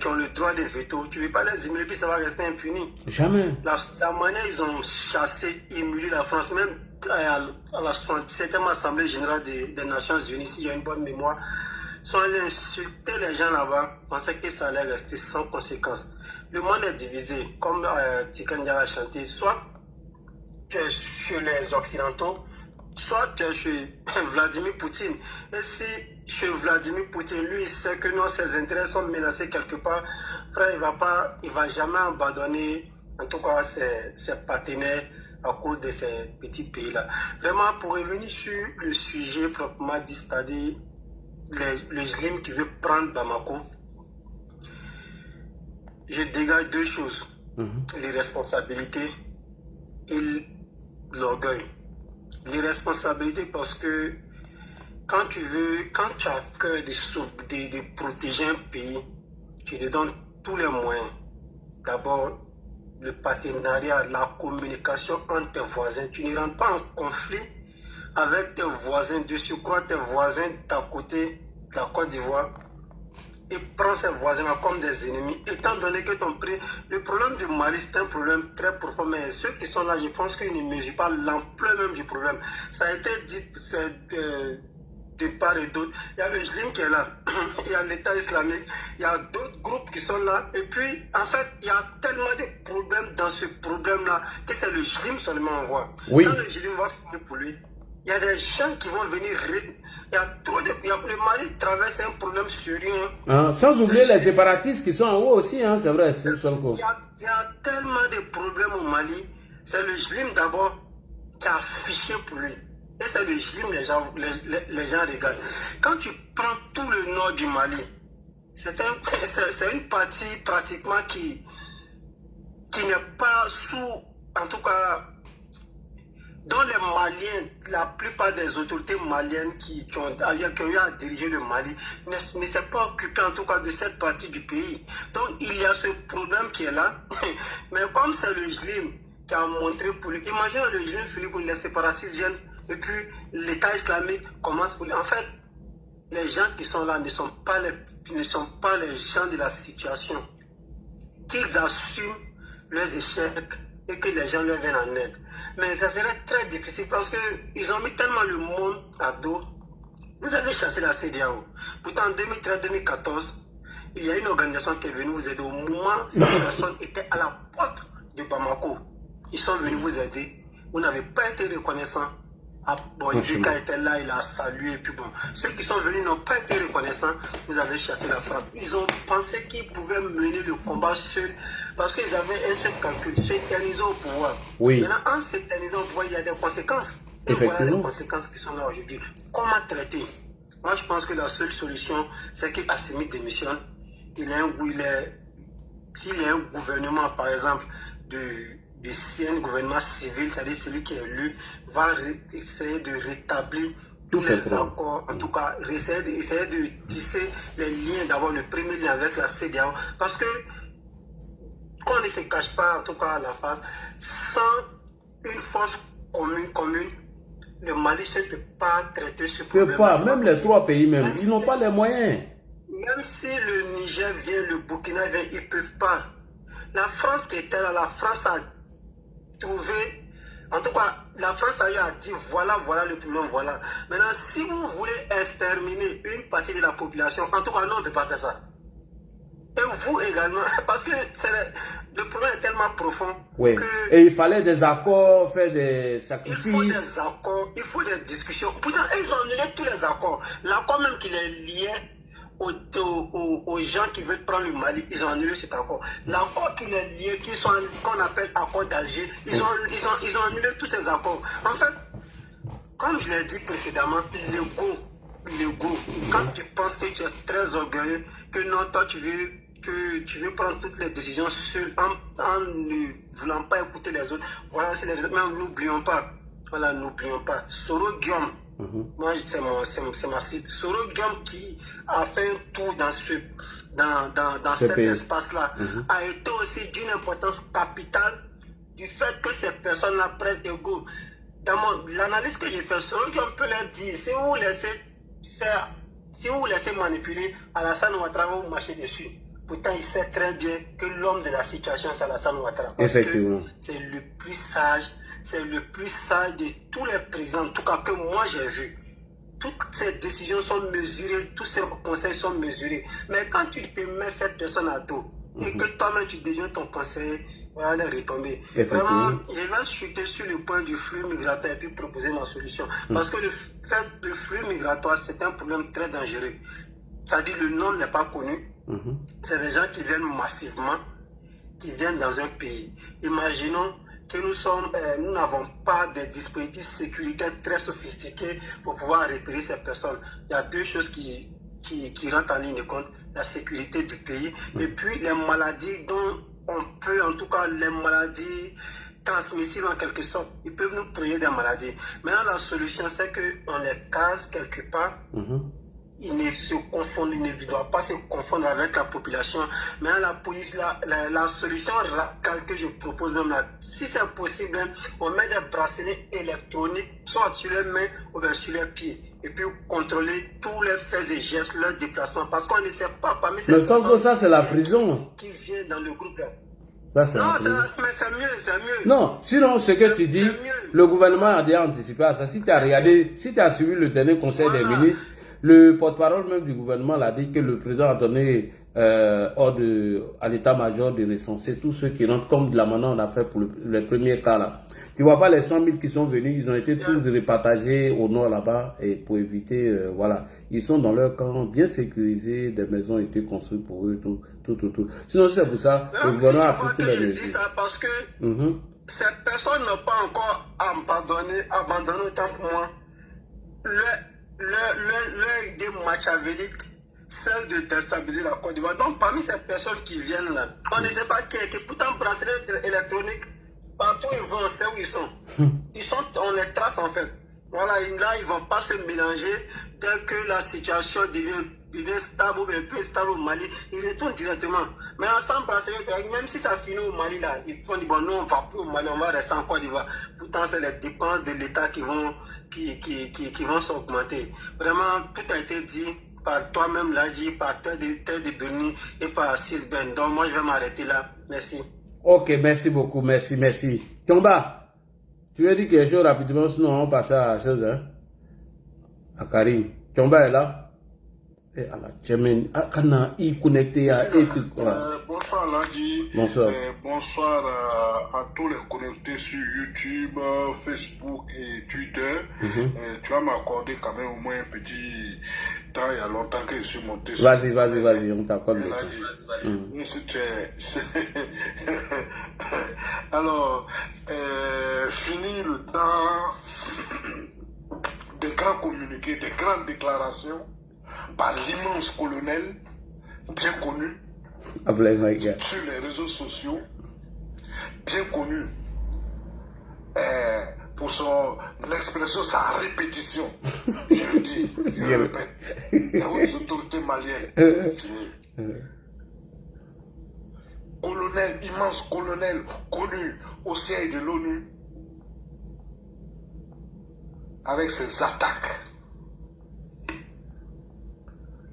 qui ont le droit de veto, tu ne veux pas les immuler, puis ça va rester impuni. Jamais. La manière ils ont chassé, immulé la France, même à la 77e Assemblée Générale des Nations Unies, s'il y a une bonne mémoire, sont allés insulter les gens là-bas, pensaient que ça allait rester sans conséquence. Le monde est divisé, comme Tiken Dia a chanté, soit tu es chez les Occidentaux, soit tu es chez Vladimir Poutine. Et si chez Vladimir Poutine, lui, il sait que non, ses intérêts sont menacés quelque part, frère, il va jamais abandonner, en tout cas, ses partenaires à cause de ces petits pays-là. Vraiment, pour revenir sur le sujet proprement dit, c'est-à-dire le JLIM qui veut prendre Bamako, je dégage 2 choses, les responsabilités et l'orgueil. Les responsabilités parce que quand tu as cœur de protéger un pays, tu te donnes tous les moyens. D'abord, le partenariat, la communication entre tes voisins. Tu ne rentres pas en conflit avec tes voisins, de surcroît tes voisins d'à côté de la Côte d'Ivoire, et prends ces voisins comme des ennemis, étant donné que le problème du Mali, c'est un problème très profond, mais ceux qui sont là, je pense qu'ils ne mesurent pas l'ampleur même du problème. Ça a été dit de part et d'autre. Il y a le JLIM qui est là, il y a l'État islamique, il y a d'autres groupes qui sont là, et puis, en fait, il y a tellement de problèmes dans ce problème-là, que c'est le JLIM seulement on voit. Oui. Quand le JLIM va finir pour lui, il y a des gens qui vont venir. Le Mali traverse un problème sérieux. Sans oublier les séparatistes qui sont en haut aussi, c'est vrai. Il y a tellement de problèmes au Mali. C'est le JLIM d'abord qui a affiché pour lui. Et c'est le JLIM, les gens regardent. Quand tu prends tout le nord du Mali, c'est une partie pratiquement qui n'est pas sous, en tout cas, dont les Maliens, la plupart des autorités maliennes qui ont eu à diriger le Mali ne s'est pas occupé en tout cas de cette partie du pays. Donc il y a ce problème qui est là. Mais comme c'est le JLIM qui a montré pour lui, imagine le JLIM Philippe où les séparatistes viennent et puis l'État islamique commence pour lui. En fait, les gens qui sont là ne sont pas les gens de la situation. Qu'ils assument leurs échecs et que les gens leur viennent en aide. Mais ça serait très difficile parce qu'ils ont mis tellement le monde à dos. Vous avez chassé la CEDEAO. Pourtant, en 2013-2014, il y a une organisation qui est venue vous aider. Au moment où ces personnes étaient à la porte de Bamako, ils sont venus vous aider. Vous n'avez pas été reconnaissant. Ah, bon, Ibeka était là, il a salué. Et puis bon, ceux qui sont venus n'ont pas été reconnaissants. Vous avez chassé la frappe. Ils ont pensé qu'ils pouvaient mener le combat seuls parce qu'ils avaient un seul calcul, s'éterniser au pouvoir. Oui. Maintenant, en s'éternisant au pouvoir, il y a des conséquences. Et voilà les conséquences qui sont là aujourd'hui. Comment traiter? Moi, je pense que la seule solution, c'est qu'Assimi démissionne. S'il y a un gouvernement, par exemple, si un gouvernement civil, c'est-à-dire celui qui est élu, va essayer de rétablir tous les accords, en tout cas, essayer de tisser les liens, d'abord le premier lien avec la CEDEAO, parce que qu'on ne se cache pas, en tout cas à la face, sans une force commune, le Mali ne peut pas traiter ce problème. Même les 3 pays même, ils n'ont pas les moyens. Même si le Niger vient, le Burkina vient, ils ne peuvent pas. La France qui était là, la France a trouvé, en tout cas, la France a eu à dire voilà le problème, voilà. Maintenant, si vous voulez exterminer une partie de la population, en tout cas, non, on ne peut pas faire ça. Et vous également, parce que le problème est tellement profond que... Et il fallait des accords, faire des sacrifices. Il faut des accords, il faut des discussions. Pourtant, ils ont annulé tous les accords. L'accord même qui les liait aux gens qui veulent prendre le Mali, ils ont annulé cet accord. L'accord qui les liait, qu'on appelle accord d'Alger, ils ont annulé tous ces accords. En fait, comme je l'ai dit précédemment, l'ego, quand tu penses que tu es très orgueilleux, que non, toi tu veux prendre toutes les décisions seul en ne voulant pas écouter les autres, voilà, c'est les autres. Mais n'oublions pas, Soro Guillaume, moi c'est ma cible. Soro Guillaume qui a fait un tour dans cet espace-là, a été aussi d'une importance capitale du fait que ces personnes-là prennent ego. Dans l'analyse que j'ai fait, Soro Guillaume peut leur dire, si vous laissez faire Si vous vous laissez manipuler, Alassane Ouattara va vous marcher dessus. Pourtant, il sait très bien que l'homme de la situation, c'est Alassane Ouattara. Parce que c'est le plus sage, de tous les présidents, en tout cas que moi j'ai vu. Toutes ces décisions sont mesurées, tous ces conseils sont mesurés. Mais quand tu te mets cette personne à dos et que toi-même tu deviens ton conseiller, voilà les retombées. Vraiment, je vais chuter sur le point du flux migratoire et puis proposer ma solution. Parce que le flux migratoire, c'est un problème très dangereux. C'est-à-dire le nom n'est pas connu. C'est des gens qui viennent massivement, qui viennent dans un pays. Imaginons que nous n'avons pas de dispositifs sécuritaires très sophistiqués pour pouvoir repérer ces personnes. Il y a deux choses qui rentrent en ligne de compte, la sécurité du pays et puis les maladies dont on peut, en tout cas les maladies transmissibles en quelque sorte, ils peuvent nous produire des maladies. Maintenant, la solution, c'est qu'on les case quelque part. Ils ne doivent pas se confondre avec la population. Mais la solution radicale que je propose même là, si c'est possible, on met des bracelets électroniques, soit sur les mains ou bien sur les pieds. Et puis contrôler tous les faits et gestes, leurs déplacements. Parce qu'on ne sait pas parmi ces personnes. Mais sauf que ça, c'est la prison. Qui vient dans le groupe là. Ça, mais c'est mieux. Non, sinon, ce que tu dis, le gouvernement a déjà anticipé à ça. Si tu as regardé, si tu as suivi le dernier conseil des ministres, le porte-parole même du gouvernement l'a dit que le président a donné ordre à l'état-major de recenser tous ceux qui rentrent, comme de la manière on a fait pour les premiers cas là. Tu vois pas les 100 000 qui sont venus, ils ont été tous repartagés au nord là-bas et pour éviter, voilà, ils sont dans leur camp bien sécurisés, des maisons ont été construites pour eux, tout. Sinon c'est pour ça que le gouvernement a pris tous les mesures. Parce que ces personnes n'ont pas encore abandonné autant que moi. Leur idée machiavélique, celle de déstabiliser la Côte d'Ivoire. Donc, parmi ces personnes qui viennent là, on ne sait pas qui est pourtant bracelet électronique, partout ils vont, on sait où ils sont. On les trace en fait. Voilà, là, ils ne vont pas se mélanger dès que la situation devient stable ou bien peu stable au Mali. Ils retournent directement. Mais ensemble, bracelet électronique, même si ça finit au Mali là, ils font dire, bon, nous, on ne va plus au Mali, on va rester en Côte d'Ivoire. Pourtant, c'est les dépenses de l'État qui vont s'augmenter. Vraiment, tout a été dit par toi-même, l'a dit, par Terre de Béni et par Sisben. Donc, moi, je vais m'arrêter là. Merci. Ok, merci beaucoup. Merci. Tomba, tu veux dire quelque chose rapidement, sinon on passe à la chose, hein? À Karim. Tomba est là? Et à la Tchemen, Kana, il connecté à bonsoir Ladi. Bonsoir. Bonsoir à tous les connectés sur YouTube, Facebook et Twitter. Tu vas m'accorder quand même au moins un petit temps, il y a longtemps que je suis monté. Vas-y, on t'accorde. Alors, fini le temps des grands communiqués, des grandes déclarations par l'immense colonel, bien connu sur les réseaux sociaux, bien connu pour son expression, sa répétition. Je le dis, je le répète. Les autorités maliennes, c'est fini. Colonel, immense colonel, connu au siège de l'ONU, avec ses attaques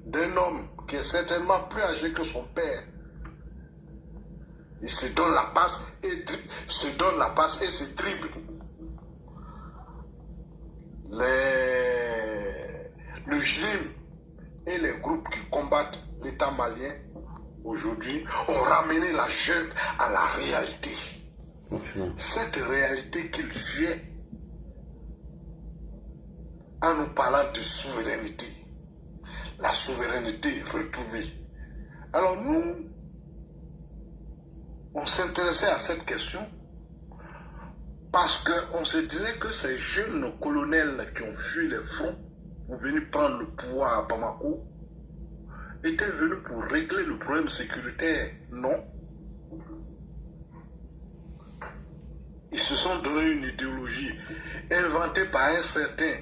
d'un homme qui est certainement plus âgé que son père. Il se donne la passe et se dribble. Le GIM et les groupes qui combattent l'État malien aujourd'hui ont ramené la jeune à la réalité. Cette réalité qu'il vient en nous parlant de souveraineté. La souveraineté retrouvée. Alors nous, on s'intéressait à cette question parce qu'on se disait que ces jeunes colonels qui ont fui les fronts pour venir prendre le pouvoir à Bamako étaient venus pour régler le problème sécuritaire. Non. Ils se sont donné une idéologie inventée par un certain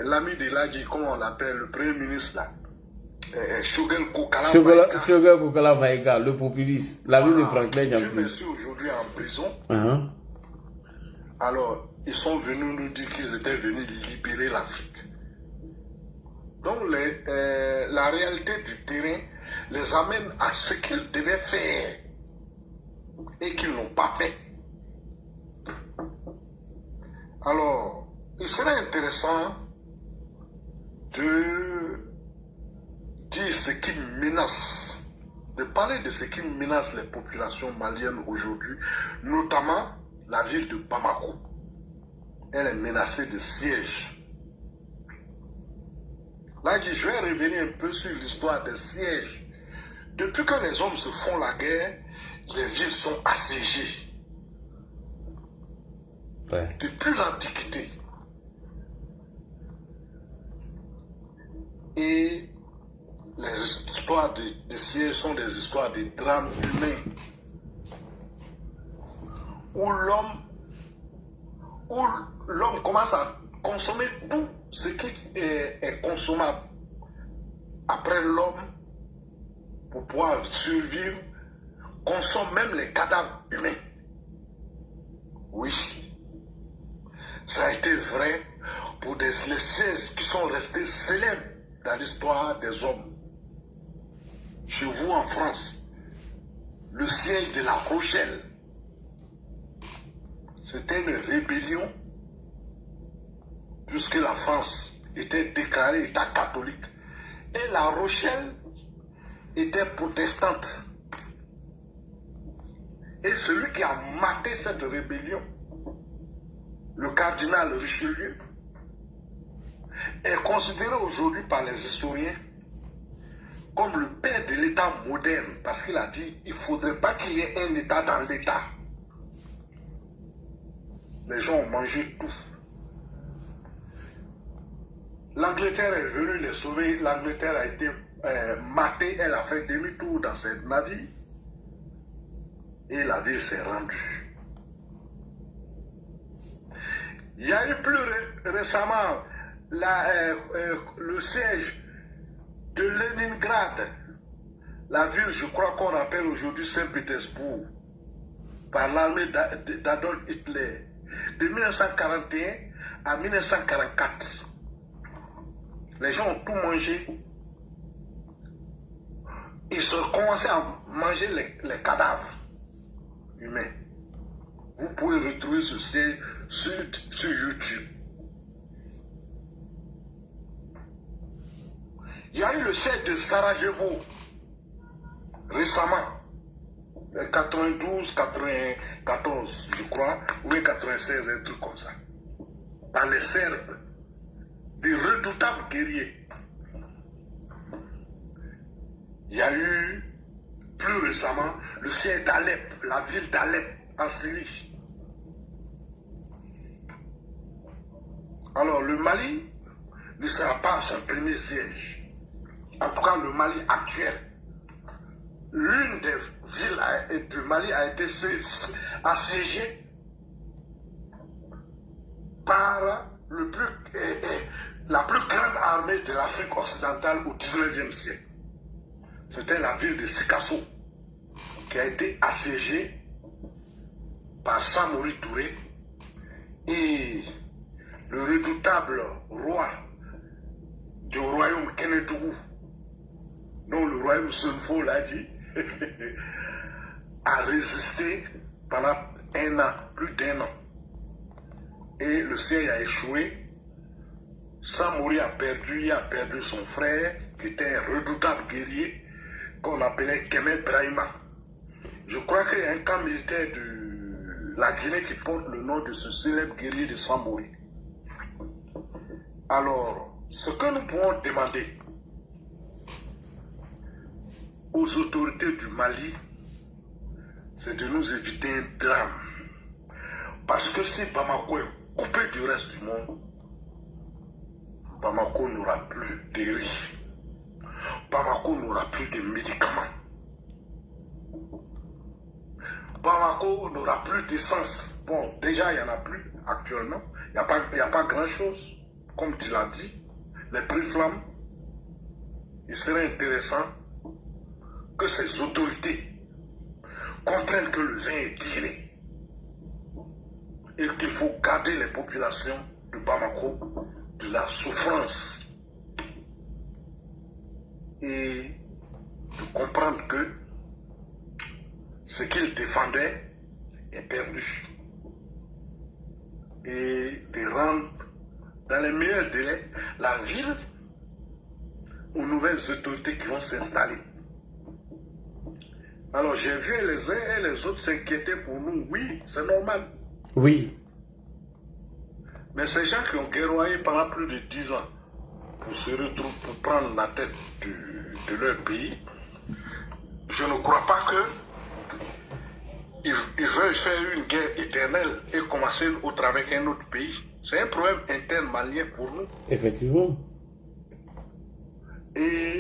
l'ami de Ladji, comment on l'appelle, le premier ministre là, Choguel Kokala Maïga, le populiste, l'ami de Franklin Dieu merci, aujourd'hui en prison. Alors, ils sont venus nous dire qu'ils étaient venus libérer l'Afrique. Donc la réalité du terrain les amène à ce qu'ils devaient faire et qu'ils n'ont pas fait. Alors, il serait intéressant de dire ce qui menace, de parler de ce qui menace les populations maliennes aujourd'hui, notamment la ville de Bamako. Elle est menacée de siège. Là, je vais revenir un peu sur l'histoire des sièges. Depuis que les hommes se font la guerre, les villes sont assiégées. Ouais. Depuis l'Antiquité. Et les histoires de sièges sont des histoires de drames humains. Où l'homme commence à consommer tout ce qui est consommable. Après l'homme, pour pouvoir survivre, consomme même les cadavres humains. Oui. Ça a été vrai pour les sièges qui sont restés célèbres dans l'histoire des hommes. Chez vous en France, le siège de La Rochelle, c'était une rébellion puisque la France était déclarée État catholique et La Rochelle était protestante. Et celui qui a maté cette rébellion, le cardinal Richelieu, est considéré aujourd'hui par les historiens comme le père de l'État moderne, parce qu'il a dit qu'il ne faudrait pas qu'il y ait un État dans l'État. Les gens ont mangé tout. L'Angleterre est venue les sauver. L'Angleterre a été matée. Elle a fait demi-tour dans ses navires. Et la ville s'est rendue. Il y a eu plus récemment le siège de Leningrad. La ville, je crois qu'on appelle aujourd'hui Saint-Pétersbourg, par l'armée d'Adolf Hitler. De 1941 à 1944. Les gens ont tout mangé. Ils ont commencé à manger les cadavres humains. Vous pouvez retrouver ce siège sur YouTube. Il y a eu le siège de Sarajevo récemment. 92, 94, je crois, ou 96, un truc comme ça. Par les Serbes, des redoutables guerriers. Il y a eu, plus récemment, le siège d'Alep, la ville d'Alep, en Syrie. Alors, le Mali ne sera pas son premier siège. En tout cas, le Mali actuel. L'une des villes du Mali a été assiégée par la plus grande armée de l'Afrique occidentale au 19e siècle. C'était la ville de Sikasso qui a été assiégée par Samori Touré et le redoutable roi du royaume Kenedougou, dont le royaume Sunfo l'a dit, a résisté pendant un an, plus d'un an. Et le siège a échoué. Samori a perdu son frère, qui était un redoutable guerrier, qu'on appelait Kemet Brahima. Je crois qu'il y a un camp militaire de la Guinée qui porte le nom de ce célèbre guerrier de Samori. Alors, ce que nous pouvons demander aux autorités du Mali, c'est de nous éviter un drame. Parce que si Bamako est coupé du reste du monde, Bamako n'aura plus de riz. Bamako n'aura plus de médicaments. Bamako n'aura plus d'essence. Bon, déjà, il n'y en a plus actuellement. Il n'y a pas grand-chose. Comme tu l'as dit, les prix flamment. Il serait intéressant que ces autorités comprennent que le vin est tiré et qu'il faut garder les populations de Bamako de la souffrance. et de comprendre que ce qu'ils défendaient est perdu. Et de rendre dans les meilleurs délais la ville aux nouvelles autorités qui vont s'installer. Alors j'ai vu les uns et les autres s'inquiéter pour nous. Oui, c'est normal. Oui. Mais ces gens qui ont guerroyé pendant plus de 10 ans pour se retrouver, pour prendre la tête de leur pays, je ne crois pas que ils veulent faire une guerre éternelle et commencer une autre avec un autre pays. C'est un problème interne malien pour nous. Effectivement. Et